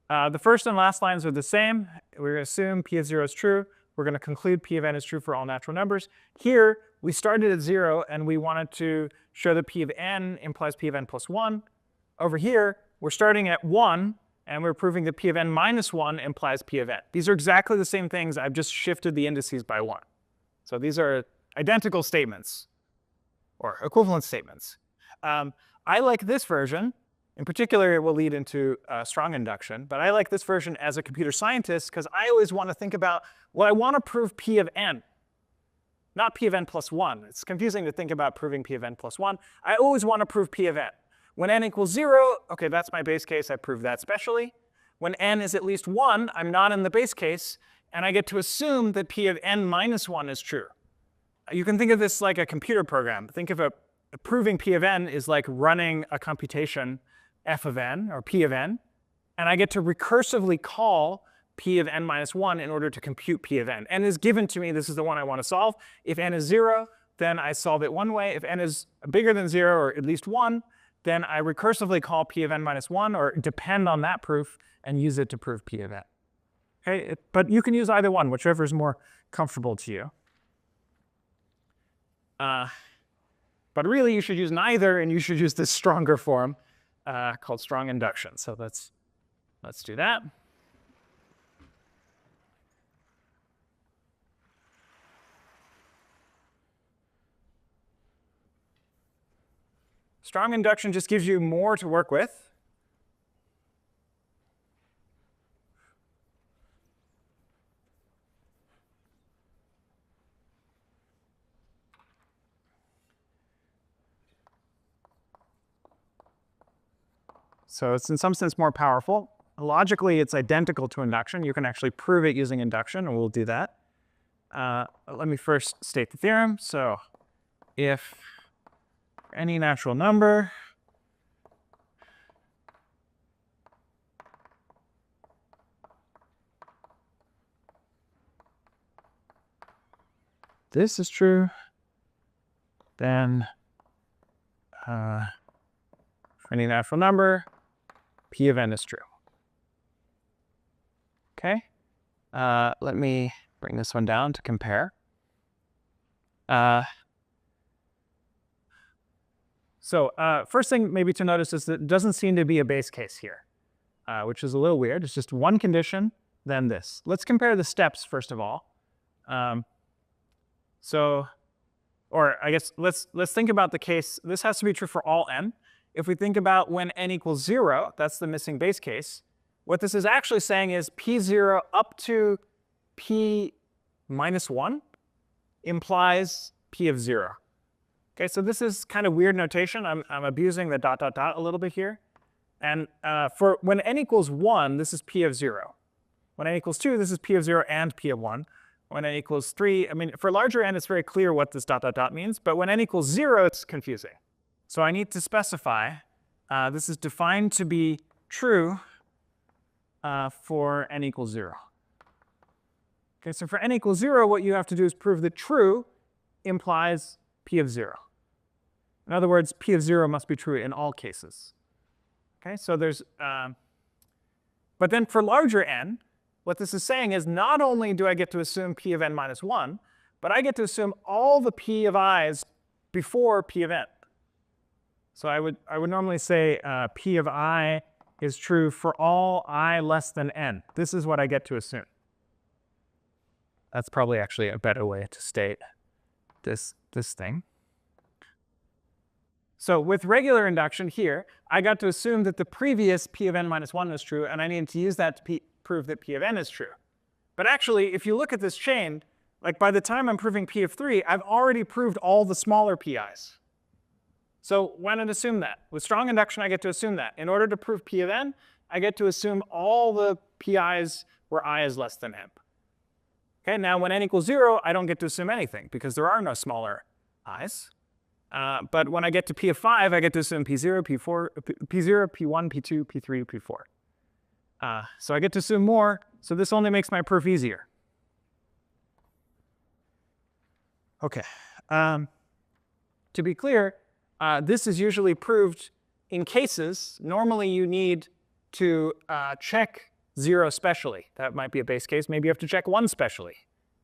S1: the first and last lines are the same. We're going to assume p of 0 is true. We're going to conclude p of n is true for all natural numbers. Here, we started at 0, and we wanted to show that p of n implies p of n plus 1. Over here, we're starting at 1, and we're proving that p of n minus 1 implies p of n. These are exactly the same things. I've just shifted the indices by 1. So these are identical statements, or equivalent statements. I like this version. In particular, it will lead into strong induction. But I like this version as a computer scientist because I always want to think about, well, I want to prove p of n, not p of n plus 1. It's confusing to think about proving p of n plus 1. I always want to prove p of n. When n equals 0, OK, that's my base case. I prove that specially. When n is at least 1, I'm not in the base case. And I get to assume that p of n minus 1 is true. You can think of this like a computer program. Think of proving p of n is like running a computation f of n, or p of n. And I get to recursively call p of n minus 1 in order to compute p of n. n is given to me. This is the one I want to solve. If n is 0, then I solve it one way. If n is bigger than 0, or at least 1, then I recursively call p of n minus 1, or depend on that proof, and use it to prove p of n. Okay? But you can use either one, whichever is more comfortable to you. But really, you should use neither, and you should use this stronger form called strong induction. So let's do that. Strong induction just gives you more to work with. So it's in some sense more powerful. Logically, it's identical to induction. You can actually prove it using induction, and we'll do that. Let me first state the theorem. So if any natural number this is true, then for any natural number, P of n is true. Okay, let me bring this one down to compare. So first thing maybe to notice is that it doesn't seem to be a base case here, which is a little weird. It's just one condition, then this. Let's compare the steps first of all. Or I guess let's think about the case. This has to be true for all n. If we think about when n equals 0, that's the missing base case. What this is actually saying is p0 up to p minus 1 implies p of 0. Okay, so this is kind of weird notation. I'm abusing the ... a little bit here. And for when n equals 1, this is p of 0. When n equals 2, this is p of 0 and p of 1. When n equals 3, I mean, for larger n, it's very clear what this ... means. But when n equals 0, it's confusing. So I need to specify this is defined to be true for n equals 0. Okay, so for n equals 0, what you have to do is prove that true implies p of 0. In other words, p of 0 must be true in all cases. Okay, so there's, but then for larger n, what this is saying is not only do I get to assume p of n minus 1, but I get to assume all the p of i's before p of n. So I would normally say p of I is true for all I less than n. This is what I get to assume. That's probably actually a better way to state this thing. So with regular induction here, I got to assume that the previous p of n minus 1 is true, and I needed to use that to prove that p of n is true. But actually, if you look at this chain, like by the time I'm proving p of 3, I've already proved all the smaller pi's. So why not assume that? With strong induction, I get to assume that. In order to prove p of n, I get to assume all the pi's where I is less than n. Okay, now when n equals 0, I don't get to assume anything because there are no smaller i's. But when I get to p of 5, I get to assume p0, p4, p0, p1, p2, p3, p4. So I get to assume more, so this only makes my proof easier. Okay, to be clear, this is usually proved in cases. Normally you need to check 0 specially. That might be a base case. Maybe you have to check 1 specially.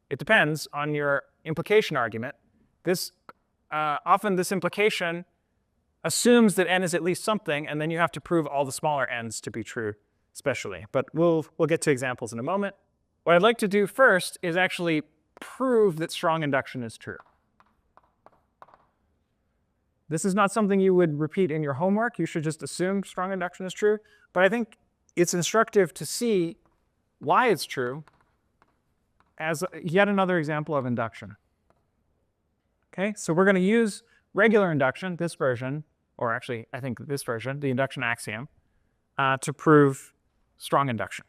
S1: It depends on your implication argument. Often this implication assumes that n is at least something, and then you have to prove all the smaller n's to be true specially. But we'll get to examples in a moment. What I'd like to do first is actually prove that strong induction is true. This is not something you would repeat in your homework. You should just assume strong induction is true. But I think it's instructive to see why it's true as yet another example of induction. Okay, so we're going to use regular induction, this version, or actually I think this version, the induction axiom, to prove strong induction.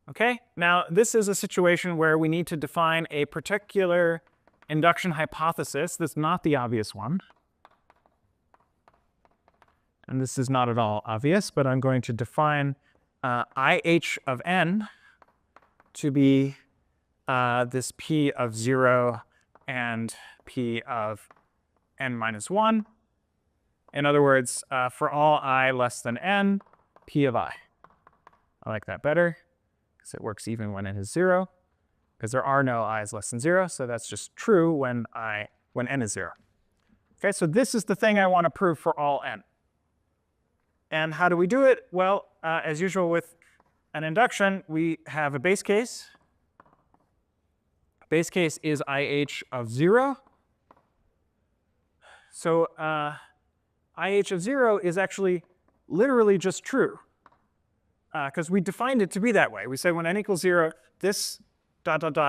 S1: Okay, now this is a situation where we need to define a particular induction hypothesis that's not the obvious one. And this is not at all obvious, but I'm going to define IH of n to be this p of 0 and p of n minus 1. In other words, for all I less than n, p of I. I like that better because it works even when n is 0. Because there are no i's less than 0, so that's just true when n is 0. Okay, so this is the thing I want to prove for all n. And how do we do it? Well, as usual with an induction, we have a base case. Base case is IH of 0. So IH of 0 is actually literally just true, because we defined it to be that way. We say when n equals 0, this ...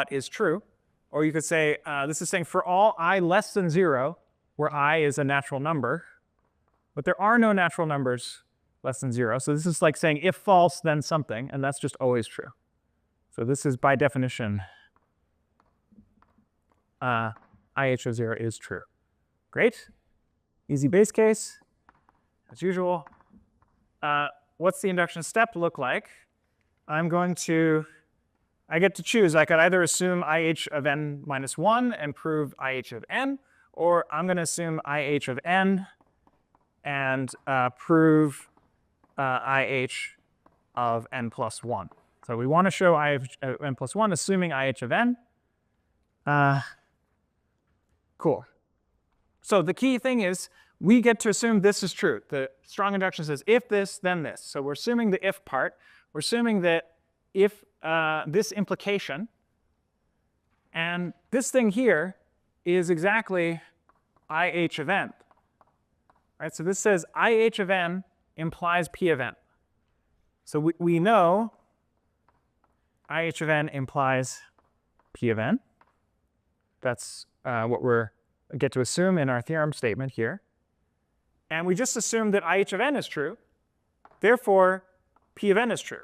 S1: is true. Or you could say, this is saying for all I less than 0, where I is a natural number, but there are no natural numbers less than 0. So this is like saying if false, then something, and that's just always true. So this is by definition, IH of 0 is true. Great. Easy base case, as usual. What's the induction step look like? I get to choose. I could either assume IH of n minus 1 and prove IH of n, or I'm going to assume IH of n and prove IH of n plus 1. So we want to show IH of n plus 1, assuming IH of n. Cool. So the key thing is we get to assume this is true. The strong induction says if this, then this. So we're assuming the if part. We're assuming that if this implication and this thing here is exactly IH of n. Right? So this says IH of n implies P of n. So we know IH of n implies P of n. That's what we get to assume in our theorem statement here. And we just assume that IH of n is true. Therefore, P of n is true.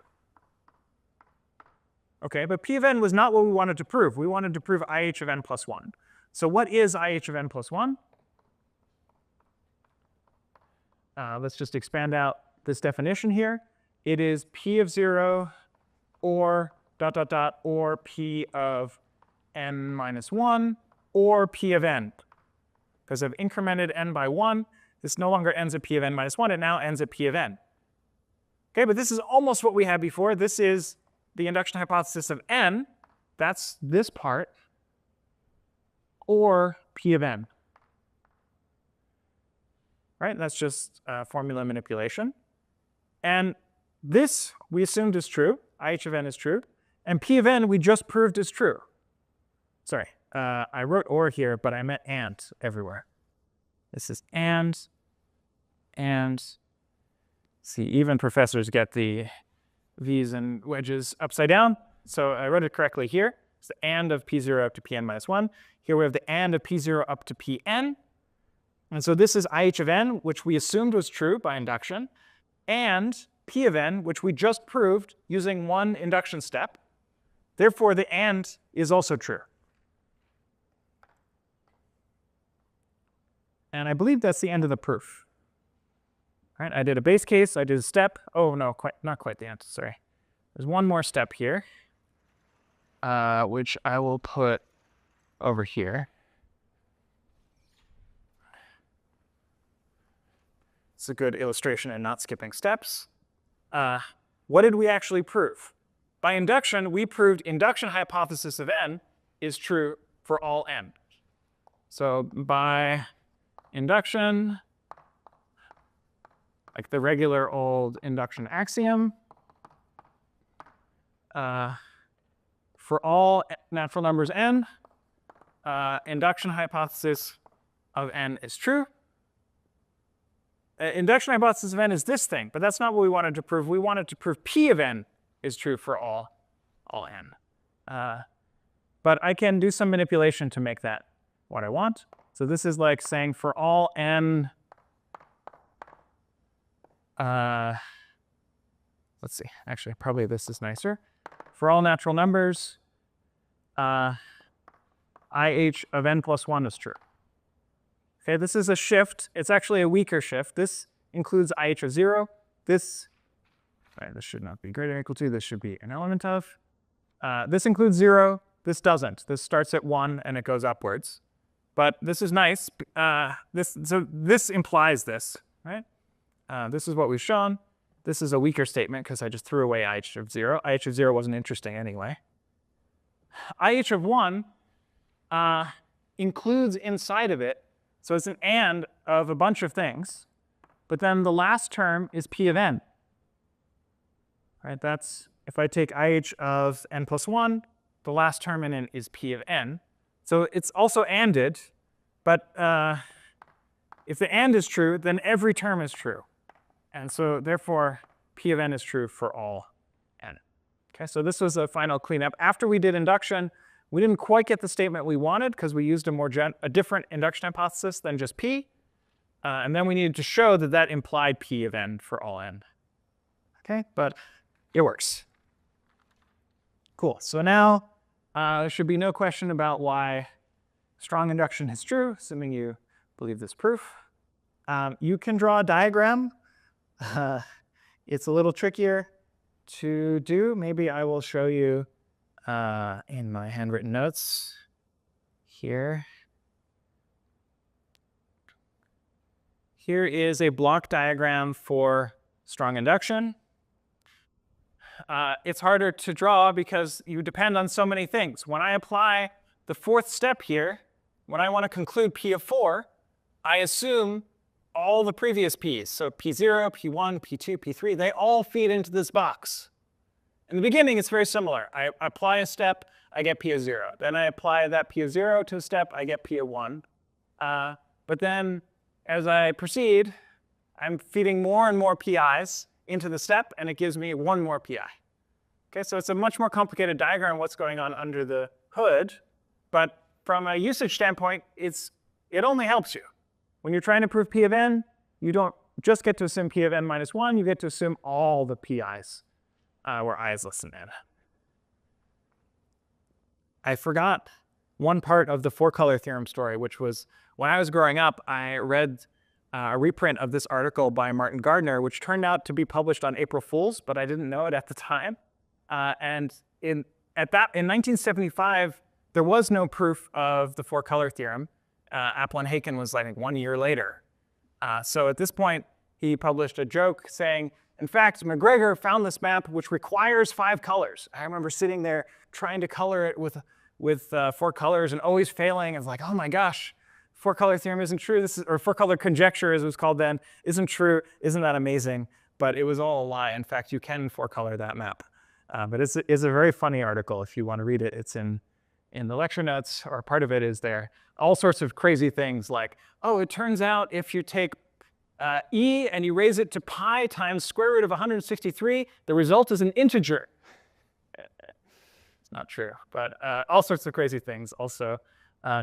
S1: OK, but P of n was not what we wanted to prove. We wanted to prove IH of n plus 1. So what is IH of n plus 1? Let's just expand out this definition here. It is P of 0 or ... or P of n minus 1 or P of n. Because I've incremented n by 1, this no longer ends at P of n minus 1. It now ends at P of n. OK, but this is almost what we had before. This is the induction hypothesis of n. That's this part, or P of n. Right? That's just formula manipulation. And this we assumed is true. IH of n is true. And P of n we just proved is true. Sorry, I wrote or here, but I meant and everywhere. This is and. See, even professors get the v's and wedges upside down. So I wrote it correctly here. It's the and of p0 up to pn minus 1. Here we have the and of p0 up to pn. And so this is IH of n, which we assumed was true by induction, and P of n, which we just proved using one induction step. Therefore, the and is also true. And I believe that's the end of the proof. All right, I did a base case. I did a step. Oh, no, not quite the end. Sorry. There's one more step here, which I will put over here. It's a good illustration in not skipping steps. What did we actually prove? By induction, we proved induction hypothesis of n is true for all n. So by induction, like the regular old induction axiom, for all natural numbers n, induction hypothesis of n is true. Induction hypothesis of n is this thing, but that's not what we wanted to prove. We wanted to prove P of n is true for all n. But I can do some manipulation to make that what I want. So this is like saying for all n, let's see, actually, probably this is nicer. For all natural numbers, IH of n plus 1 is true. Okay, this is a shift. It's actually a weaker shift. This includes IH of 0. This should not be greater than or equal to. This should be an element of. This includes 0. This doesn't. This starts at 1 and it goes upwards. But this is nice. So this implies this, right? This is what we've shown. This is a weaker statement because I just threw away IH of 0. IH of 0 wasn't interesting anyway. IH of 1 includes inside of it So it's an and of a bunch of things. But then the last term is p of n. Right? That's if I take IH of n plus 1, the last term in it is p of n. So it's also anded, but if the and is true, then every term is true. And so therefore, p of n is true for all n. Okay, so this was a final cleanup. After we did induction, we didn't quite get the statement we wanted because we used a different induction hypothesis than just p. And then we needed to show that that implied p of n for all n. Okay, but it works. Cool. So now there should be no question about why strong induction is true, assuming you believe this proof. You can draw a diagram. It's a little trickier to do. Maybe I will show you in my handwritten notes here. Here is a block diagram for strong induction. It's harder to draw because you depend on so many things. When I apply the fourth step here, when I want to conclude P of 4, I assume all the previous P's. So P0, P1, P2, P3, they all feed into this box. In the beginning, it's very similar. I apply a step, I get P of 0. Then I apply that P of 0 to a step, I get P of 1. But then as I proceed, I'm feeding more and more PIs into the step, and it gives me one more PI. Okay, so it's a much more complicated diagram of what's going on under the hood. But from a usage standpoint, it only helps you. When you're trying to prove P of n, you don't just get to assume P of n minus 1. You get to assume all the PIs where I is less than n. I forgot one part of the four-color theorem story, which was when I was growing up, I read a reprint of this article by Martin Gardner, which turned out to be published on April Fool's, but I didn't know it at the time. And in 1975, there was no proof of the four-color theorem. Appel and Haken was, I think, 1 year later. So at this point, he published a joke saying, in fact, McGregor found this map which requires 5 colors. I remember sitting there trying to color it with 4 colors and always failing. I was like, oh my gosh, four-color theorem isn't true. Or four-color conjecture, as it was called then, isn't true. Isn't that amazing? But it was all a lie. In fact, you can four-color that map. But it's a very funny article if you want to read it. It's in the lecture notes, or part of it is there. All sorts of crazy things like, oh, it turns out if you take e and you raise it to pi times square root of 163, the result is an integer. It's not true, but all sorts of crazy things. Also,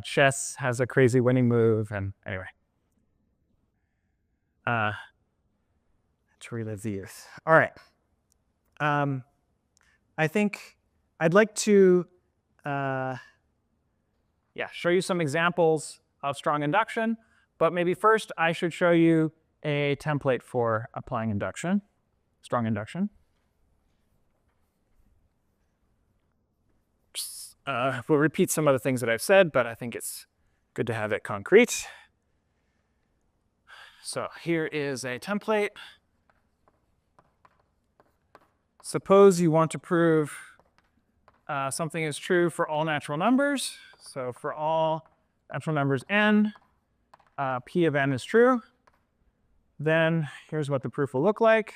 S1: chess has a crazy winning move, and anyway. To relive the youth. All right. I think I'd like to show you some examples of strong induction, but maybe first I should show you a template for applying induction, strong induction. We'll repeat some of the things that I've said, but I think it's good to have it concrete. So here is a template. Suppose you want to prove something is true for all natural numbers. So for all natural numbers n, P of n is true. Then here's what the proof will look like.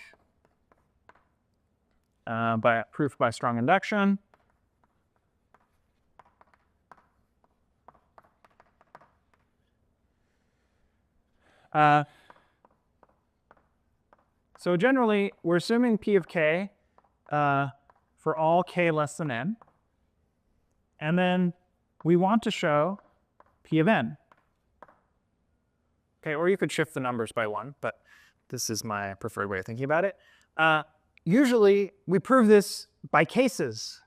S1: By proof by strong induction. So generally, we're assuming P of k for all k less than n. And then we want to show P of n. Okay, or you could shift the numbers by 1, but this is my preferred way of thinking about it. Usually, we prove this by cases,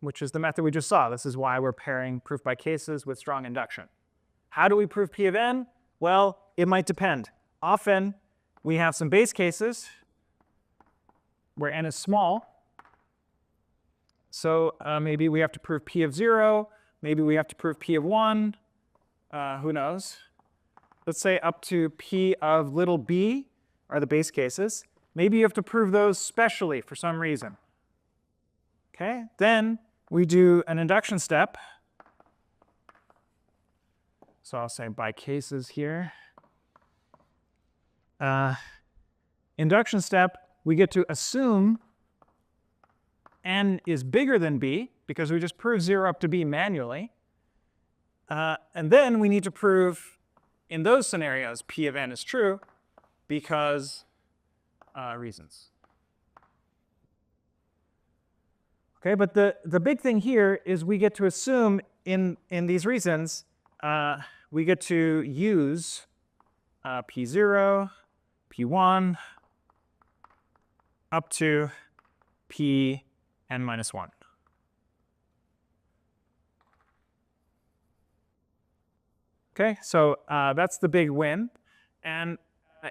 S1: which is the method we just saw. This is why we're pairing proof by cases with strong induction. How do we prove P of n? Well, it might depend. Often, we have some base cases where n is small. So maybe we have to prove P of 0. Maybe we have to prove P of 1. Who knows? Let's say up to P of little b are the base cases. Maybe you have to prove those specially for some reason. Okay, then we do an induction step So I'll say by cases here. Induction step, we get to assume n is bigger than b, because we just proved 0 up to b manually. And then we need to prove, in those scenarios, p of n is true, because reasons. Okay, but the big thing here is we get to assume in these reasons, we get to use p0, p1, up to p n minus 1. Okay, so that's the big win. And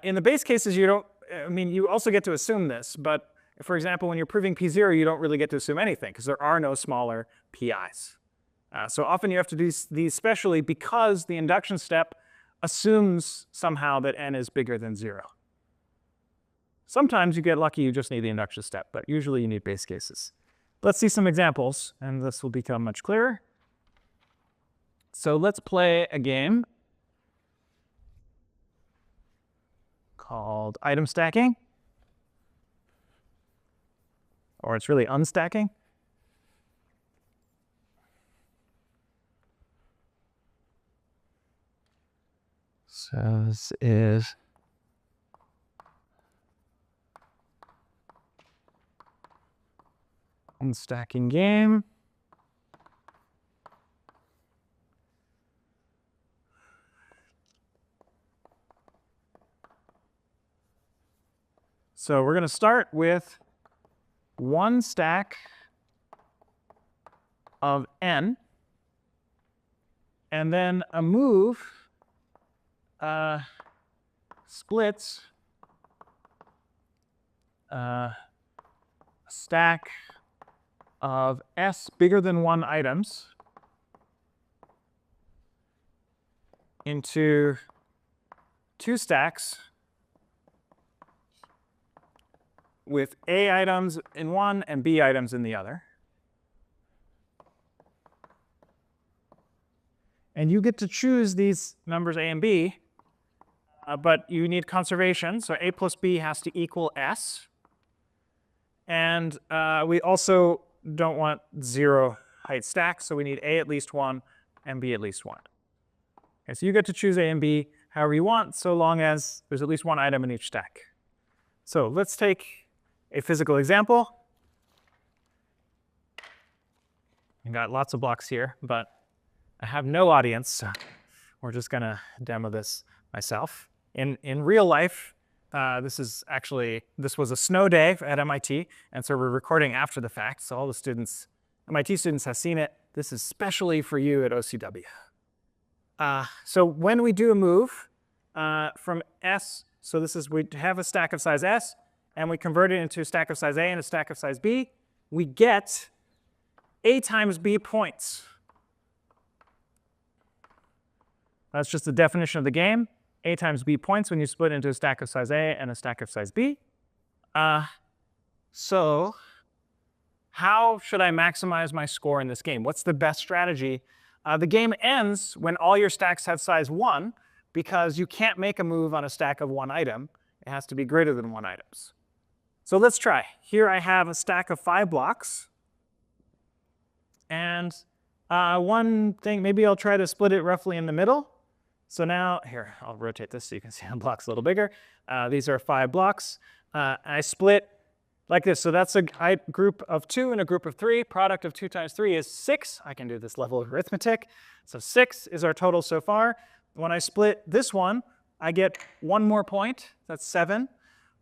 S1: in the base cases, you don't, I mean, you also get to assume this, but for example, when you're proving p0, you don't really get to assume anything, because there are no smaller pi's. So often you have to do these specially because the induction step assumes somehow that n is bigger than 0. Sometimes you get lucky, you just need the induction step, but usually you need base cases. Let's see some examples, and this will become much clearer. So let's play a game called item stacking, or it's really unstacking. So this is unstacking game. So we're going to start with one stack of n, and then a move splits a stack of s bigger than 1 items into 2 stacks with a items in one and b items in the other. And you get to choose these numbers a and b, but you need conservation. So a plus b has to equal s. And we also don't want 0 height stacks, so we need a at least 1 and b at least 1. Okay, so you get to choose a and b however you want, so long as there's at least 1 item in each stack. So let's take a physical example. I've got lots of blocks here, but I have no audience, so we're just going to demo this myself. In real life, this was a snow day at MIT, and so we're recording after the fact, so all the students, MIT students have seen it. This is specially for you at OCW. So when we do a move from S, so this is, we have a stack of size S, and we convert it into a stack of size A and a stack of size B, we get A times B points. That's just the definition of the game. A times B points when you split into a stack of size A and a stack of size B. So how should I maximize my score in this game? What's the best strategy? The game ends when all your stacks have size 1, because you can't make a move on a stack of 1 item. It has to be greater than 1 items. So let's try. Here I have a stack of 5 blocks. And one thing, maybe I'll try to split it roughly in the middle. So now, here, I'll rotate this so you can see the blocks a little bigger. These are 5 blocks. I split like this. So that's a group of 2 and a group of 3. Product of 2 times 3 is 6. I can do this level of arithmetic. So 6 is our total so far. When I split this one, I get 1 more point. That's 7.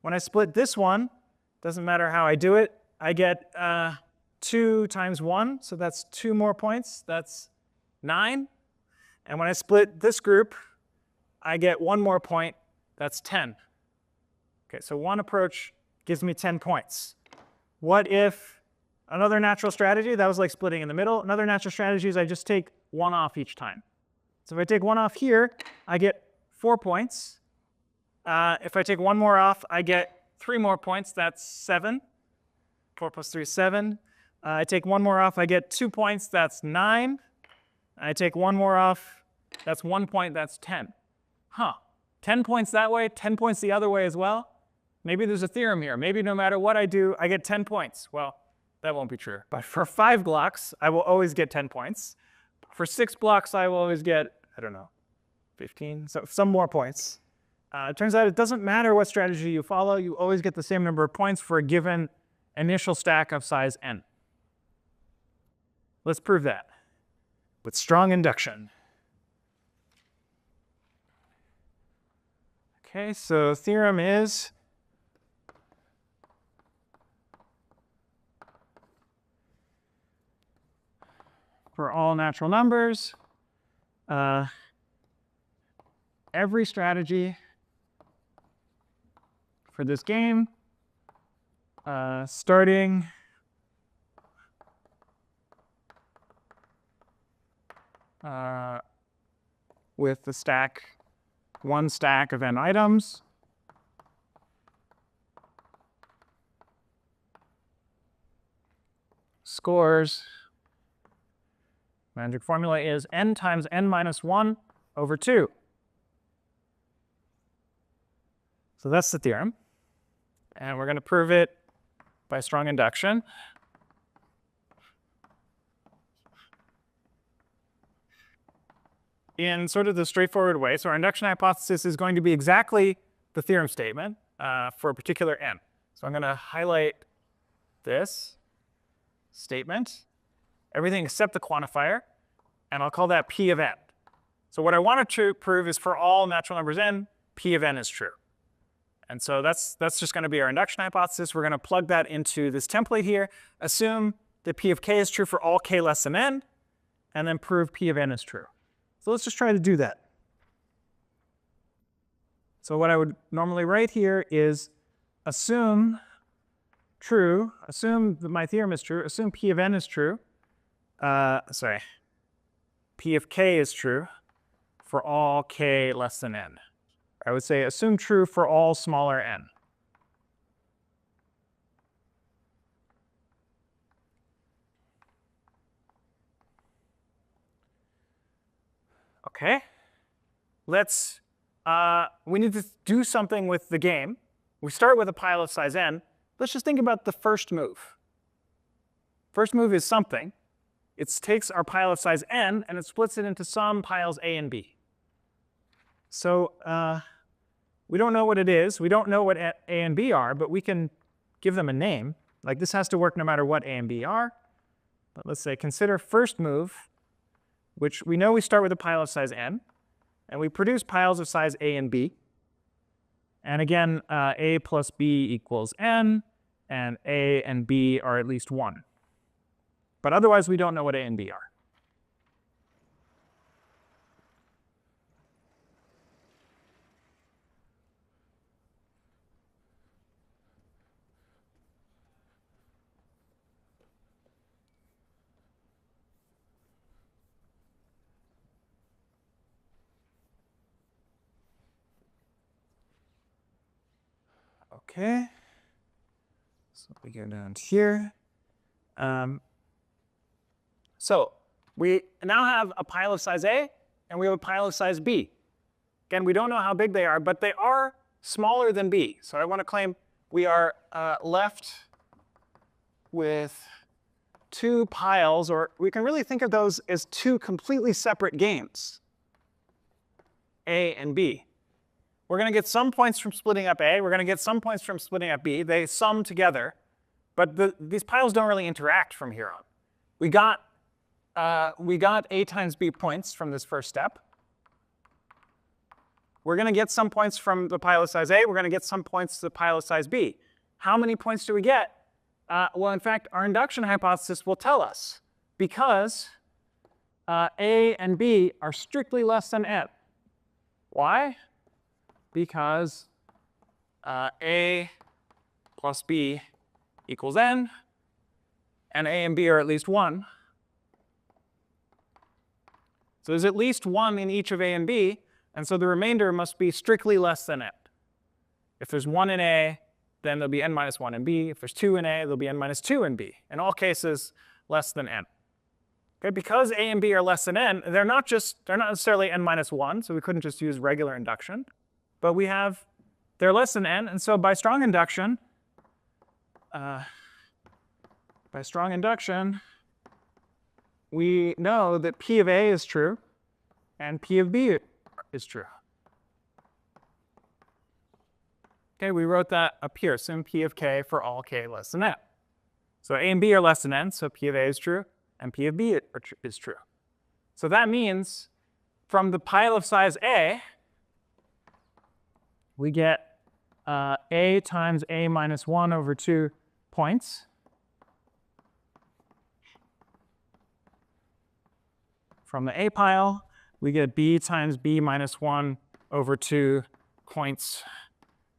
S1: When I split this one, doesn't matter how I do it, I get 2 times 1. So that's 2 more points. That's 9. And when I split this group, I get 1 more point. That's 10. Okay, so one approach gives me 10 points. What if another natural strategy, that was like splitting in the middle. Another natural strategy is I just take 1 off each time. So if I take 1 off here, I get 4 points. If I take 1 more off, I get 3 more points. That's 7. 4 plus 3 is 7. I take 1 more off, I get 2 points. That's 9. I take 1 more off, That's 1 point, that's 10. Huh, 10 points that way, 10 points the other way as well? Maybe there's a theorem here. Maybe no matter what I do, I get 10 points. Well, that won't be true. But for 5 blocks, I will always get 10 points. For 6 blocks, I will always get, I don't know, 15, so some more points. It turns out it doesn't matter what strategy you follow, you always get the same number of points for a given initial stack of size n. Let's prove that with strong induction. Okay, so theorem is for all natural numbers, every strategy for this game, starting with the stack, one stack of n items, scores. Magic formula is n times n minus 1 over 2. So that's the theorem. And we're going to prove it by strong induction. In sort of the straightforward way. So our induction hypothesis is going to be exactly the theorem statement for a particular n. So I'm going to highlight this statement, everything except the quantifier, and I'll call that p of n. So what I want to prove is for all natural numbers n, p of n is true. And so that's just going to be our induction hypothesis. We're going to plug that into this template here, assume that p of k is true for all k less than n, and then prove p of n is true. So let's just try to do that. So what I would normally write here is assume true, assume that my theorem is true, assume p of n is true, p of k is true for all k less than n. I would say assume true for all smaller n. Okay, we need to do something with the game. We start with a pile of size n. Let's just think about the first move. First move is something. It takes our pile of size n and it splits it into some piles a and b. So we don't know what it is. We don't know what a and b are, but we can give them a name. Like this has to work no matter what a and b are. But let's say consider first move, which we know we start with a pile of size n, and we produce piles of size a and b. And again, a plus b equals n, and a and b are at least 1. But otherwise, we don't know what a and b are. Okay, so we go down to here. So we now have a pile of size A, and we have a pile of size B. Again, we don't know how big they are, but they are smaller than B. So I want to claim we are left with 2 piles, or we can really think of those as 2 completely separate games, A and B. We're going to get some points from splitting up A. We're going to get some points from splitting up B. They sum together. But these piles don't really interact from here on. We got A times B points from this first step. We're going to get some points from the pile of size A. We're going to get some points to the pile of size B. How many points do we get? Well, in fact, our induction hypothesis will tell us, because A and B are strictly less than n. Why? Because A plus B equals n, and A and B are at least 1. So there's at least 1 in each of A and B, and so the remainder must be strictly less than n. If there's 1 in A, then there'll be n minus 1 in B. If there's 2 in A, there'll be n minus 2 in B. In all cases, less than n. Okay, because a and b are less than n, they're not necessarily n minus 1, so we couldn't just use regular induction. But they're less than n, and so by strong induction, we know that P of A is true and P of B is true. Okay, we wrote that up here. Assume P of K for all K less than n. So A and B are less than n, so P of A is true and P of B is true. So that means from the pile of size A, we get A times A minus 1 over 2 points. From the A pile, we get B times B minus 1 over 2 points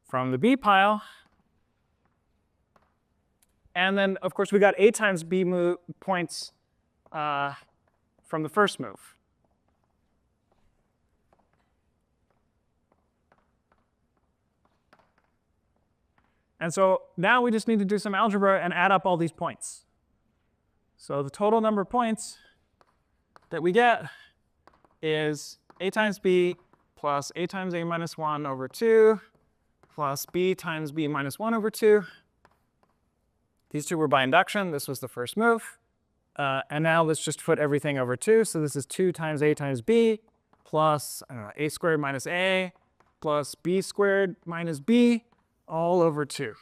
S1: from the B pile. And then, of course, we got A times B points from the first move. And so now we just need to do some algebra and add up all these points. So the total number of points that we get is A times B plus A times A minus 1 over 2 plus B times B minus 1 over 2. These two were by induction. This was the first move. And now let's just put everything over 2. So this is 2 times A times B plus A squared minus A plus B squared minus B all over 2.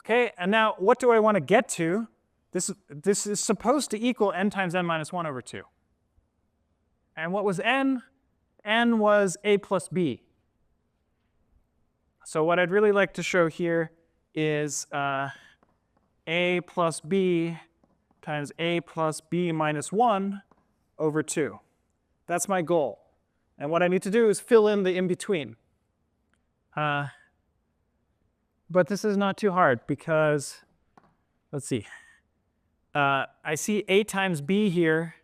S1: Okay, and now what do I want to get to? This is supposed to equal n times n minus 1 over 2. And what was n? N was A plus B. So what I'd really like to show here is A plus B times A plus B minus 1 over 2. That's my goal. And what I need to do is fill in the in-between. But this is not too hard because, let's see. I see A times B here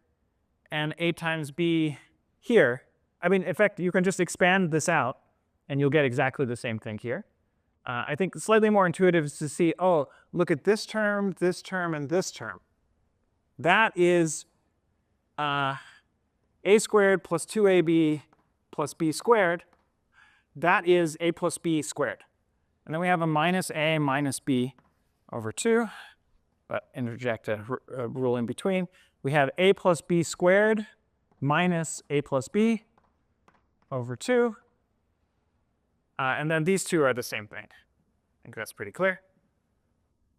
S1: and A times B here. I mean, in fact, you can just expand this out and you'll get exactly the same thing here. I think slightly more intuitive is to see, oh, look at this term, and this term. That is A squared plus 2AB plus B squared. That is A plus B squared. And then we have a minus A minus B over 2. But interject a rule in between. We have A plus B squared minus A plus B over 2. And then these two are the same thing. I think that's pretty clear.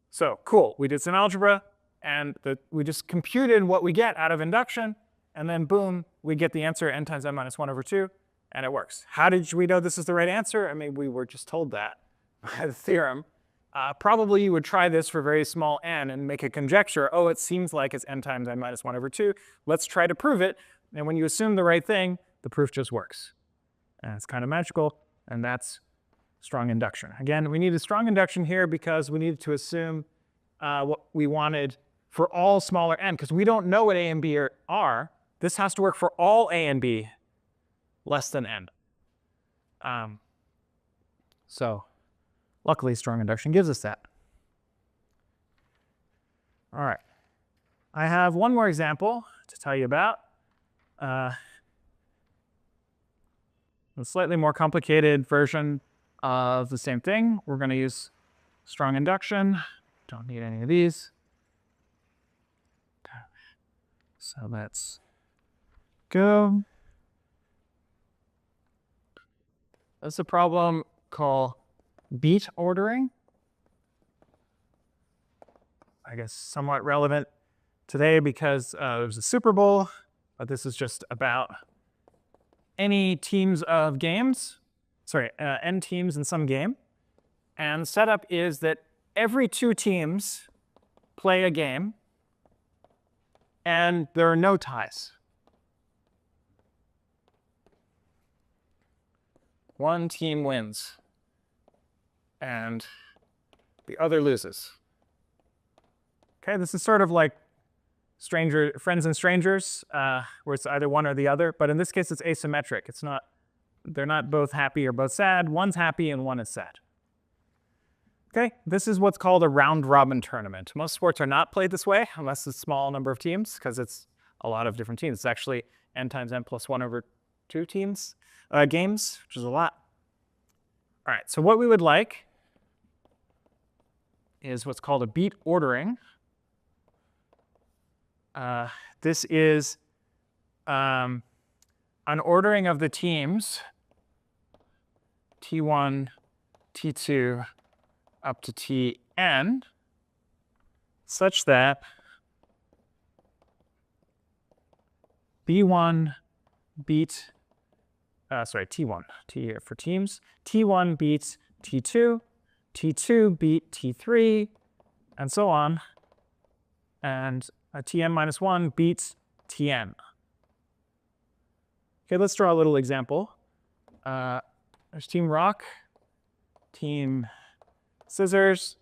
S1: So cool, we did some algebra, and we just computed what we get out of induction, and then boom, we get the answer n times n minus 1 over 2, and it works. How did we know this is the right answer? I mean, we were just told that by the theorem. Probably you would try this for very small n and make a conjecture. Oh, it seems like it's n times n minus 1 over 2. Let's try to prove it. And when you assume the right thing, the proof just works. And it's kind of magical, and that's strong induction. Again, we need a strong induction here because we needed to assume what we wanted for all smaller n, because we don't know what A and B are. This has to work for all A and B less than n. So luckily, strong induction gives us that. All right. I have one more example to tell you about. A slightly more complicated version of the same thing. We're going to use strong induction. Don't need any of these. So let's go. That's a problem called beat ordering. I guess somewhat relevant today because there's a Super Bowl, but this is just about any teams of games, n teams in some game. And the setup is that every 2 teams play a game, and there are no ties. One team wins, and the other loses. Okay, this is sort of like friends and strangers, where it's either one or the other. But in this case, it's asymmetric. It's not, they're not both happy or both sad. One's happy and one is sad. Okay, this is what's called a round-robin tournament. Most sports are not played this way unless it's a small number of teams, because it's a lot of different teams. It's actually n times n plus 1 over 2 games, which is a lot. All right, so what we would like is what's called a beat ordering. This is an ordering of the teams, T1, T2, up to Tn, such that B1 beat, T1, T here for teams, T1 beats T2, T2 beat T3, and so on, and Tn minus 1 beats Tn. Okay, let's draw a little example. There's Team Rock, Team Scissors,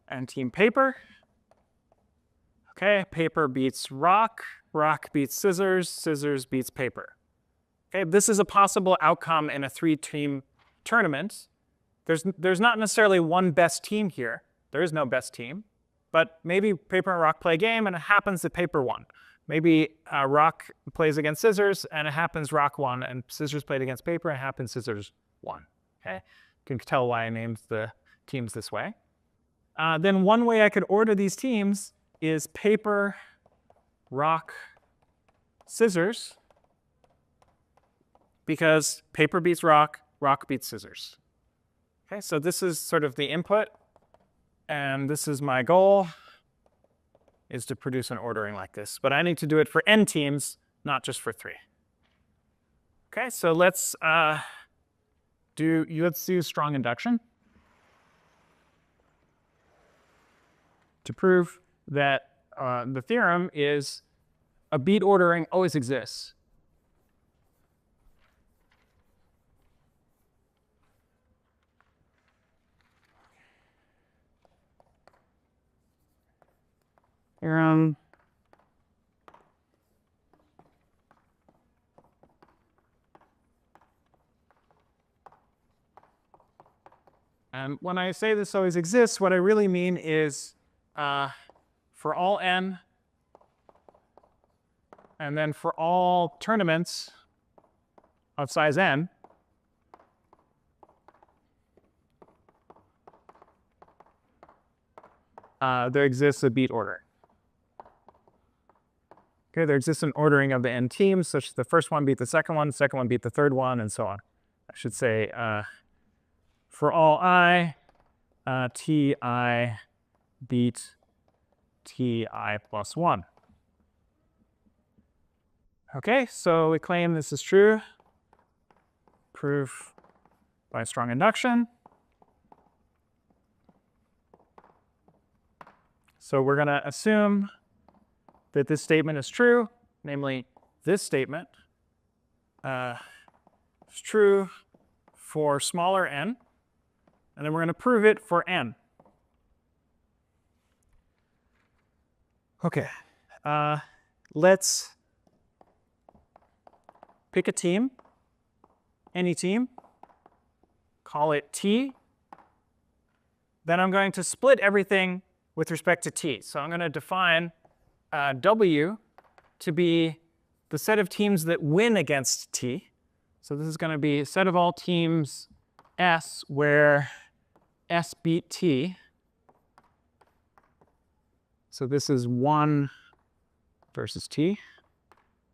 S1: and Team Paper. Okay, paper beats rock, rock beats scissors, scissors beats paper. Okay, this is a possible outcome in a 3-team tournament. There's not necessarily one best team here. There is no best team. But maybe paper and rock play a game, and it happens that paper won. Maybe rock plays against scissors, and it happens rock won, and scissors played against paper, and it happens scissors won. Okay, you can tell why I named the teams this way. Then one way I could order these teams is paper, rock, scissors, because paper beats rock, rock beats scissors. Okay, so this is sort of the input, and this is my goal, is to produce an ordering like this. But I need to do it for n teams, not just for 3. Okay, so let's do strong induction to prove that the theorem is a beat ordering always exists. Theorem. And when I say this always exists, what I really mean is for all n, and then for all tournaments of size n, there exists a beat order. Okay, there exists an ordering of the n teams, such that the first one beat the second one beat the third one, and so on. I should say for all I, Ti beat Ti plus 1. Okay, so we claim this is true. Proof by strong induction. So we're going to assume that this statement is true, namely this statement is true for smaller n, and then we're going to prove it for n. Okay, let's pick a team, any team, call it T. Then I'm going to split everything with respect to T. So I'm going to define W to be the set of teams that win against T. So this is going to be a set of all teams S where S beat T. So this is 1 versus T.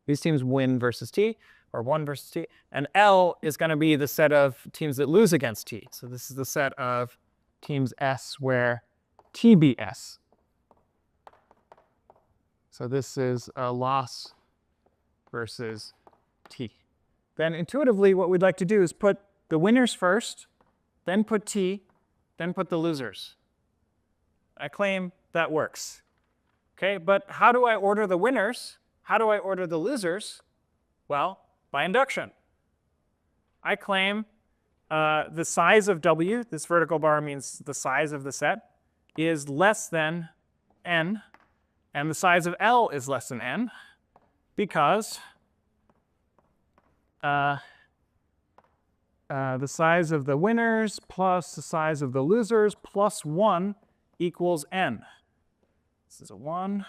S1: These teams win versus T, or 1 versus T. And L is going to be the set of teams that lose against T. So this is the set of teams S where T beat S. So this is a loss versus T. Then intuitively, what we'd like to do is put the winners first, then put T, then put the losers. I claim that works. Okay, but how do I order the winners? How do I order the losers? Well, by induction. I claim the size of W, this vertical bar means the size of the set, is less than n, and the size of L is less than n, because the size of the winners plus the size of the losers plus 1 equals n. This is a 1.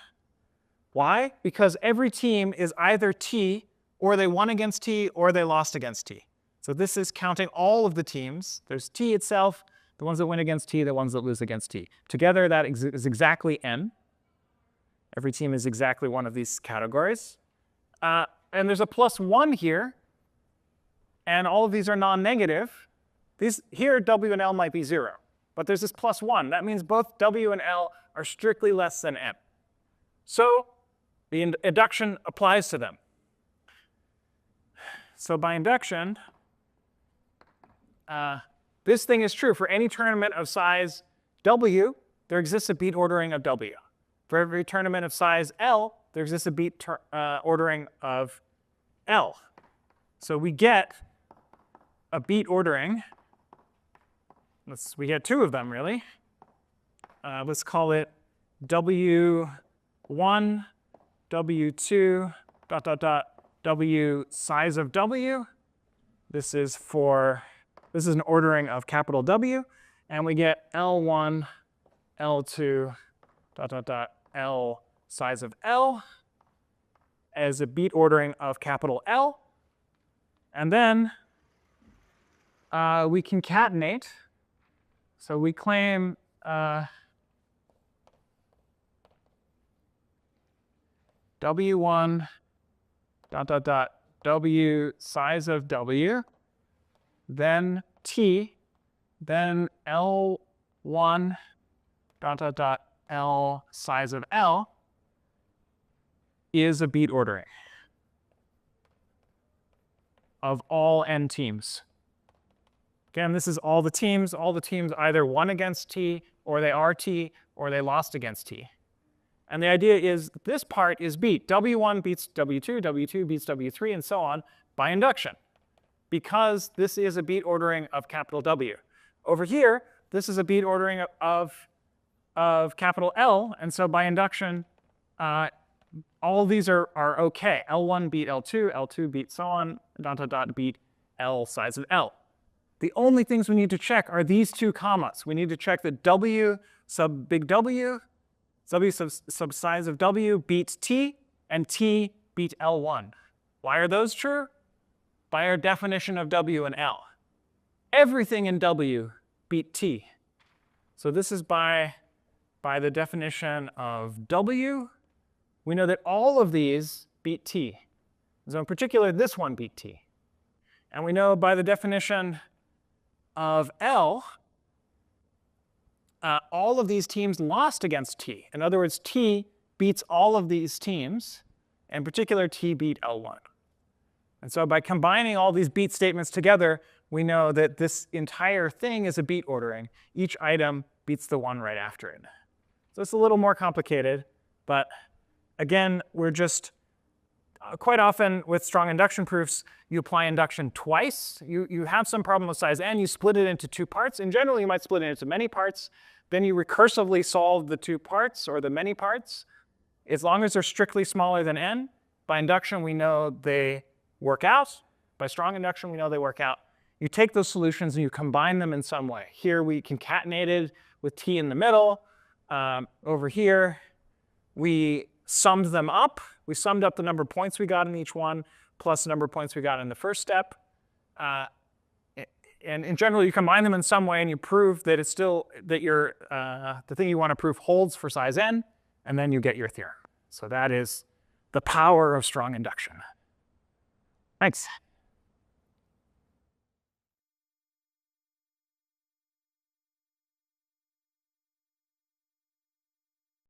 S1: Why? Because every team is either T, or they won against T, or they lost against T. So this is counting all of the teams. There's T itself, the ones that win against T, the ones that lose against T. Together, that is exactly n. Every team is exactly one of these categories. And there's a plus 1 here. And all of these are non-negative. Here, W and L might be 0. But there's this plus 1. That means both W and L are strictly less than n. So the induction applies to them. So by induction, this thing is true. For any tournament of size W, there exists a beat ordering of W. For every tournament of size L, there exists a beat ordering of L. So we get a beat ordering. We get 2 of them, really. Let's call it W1, W2, ... W size of W. This is an ordering of capital W. And we get L1, L2, ... L size of L as a beat ordering of capital L. And then we concatenate. So we claim W1, ... W size of W, then T, then L1, ... L size of L is a beat ordering of all n teams. Again, this is all the teams. All the teams either won against T, or they are T, or they lost against T. And the idea is this part is beat. W1 beats W2, W2 beats W3, and so on by induction, because this is a beat ordering of capital W. Over here, this is a beat ordering of capital L, and so by induction, all these are OK. L1 beat L2, L2 beat so on, ... beat L size of L. The only things we need to check are these 2 commas. We need to check that W sub big W, W sub size of W beats T, and T beat L1. Why are those true? By our definition of W and L. Everything in W beat T. So this is by the definition of W. We know that all of these beat T. So in particular, this one beat T. And we know by the definition of L, all of these teams lost against T. In other words, T beats all of these teams. In particular, T beat L1. And so by combining all these beat statements together, we know that this entire thing is a beat ordering. Each item beats the one right after it. So it's a little more complicated. But again, we're just quite often with strong induction proofs, you apply induction twice. You have some problem with size n, you split it into 2 parts. In general, you might split it into many parts. Then you recursively solve the 2 parts or the many parts. As long as they're strictly smaller than n, by induction, we know they work out. By strong induction, we know they work out. You take those solutions and you combine them in some way. Here, we concatenated with T in the middle. Over here, we summed them up. We summed up the number of points we got in each one, plus the number of points we got in the first step. And in general, you combine them in some way, and you prove that it's still that the thing you want to prove holds for size n, and then you get your theorem. So that is the power of strong induction. Thanks.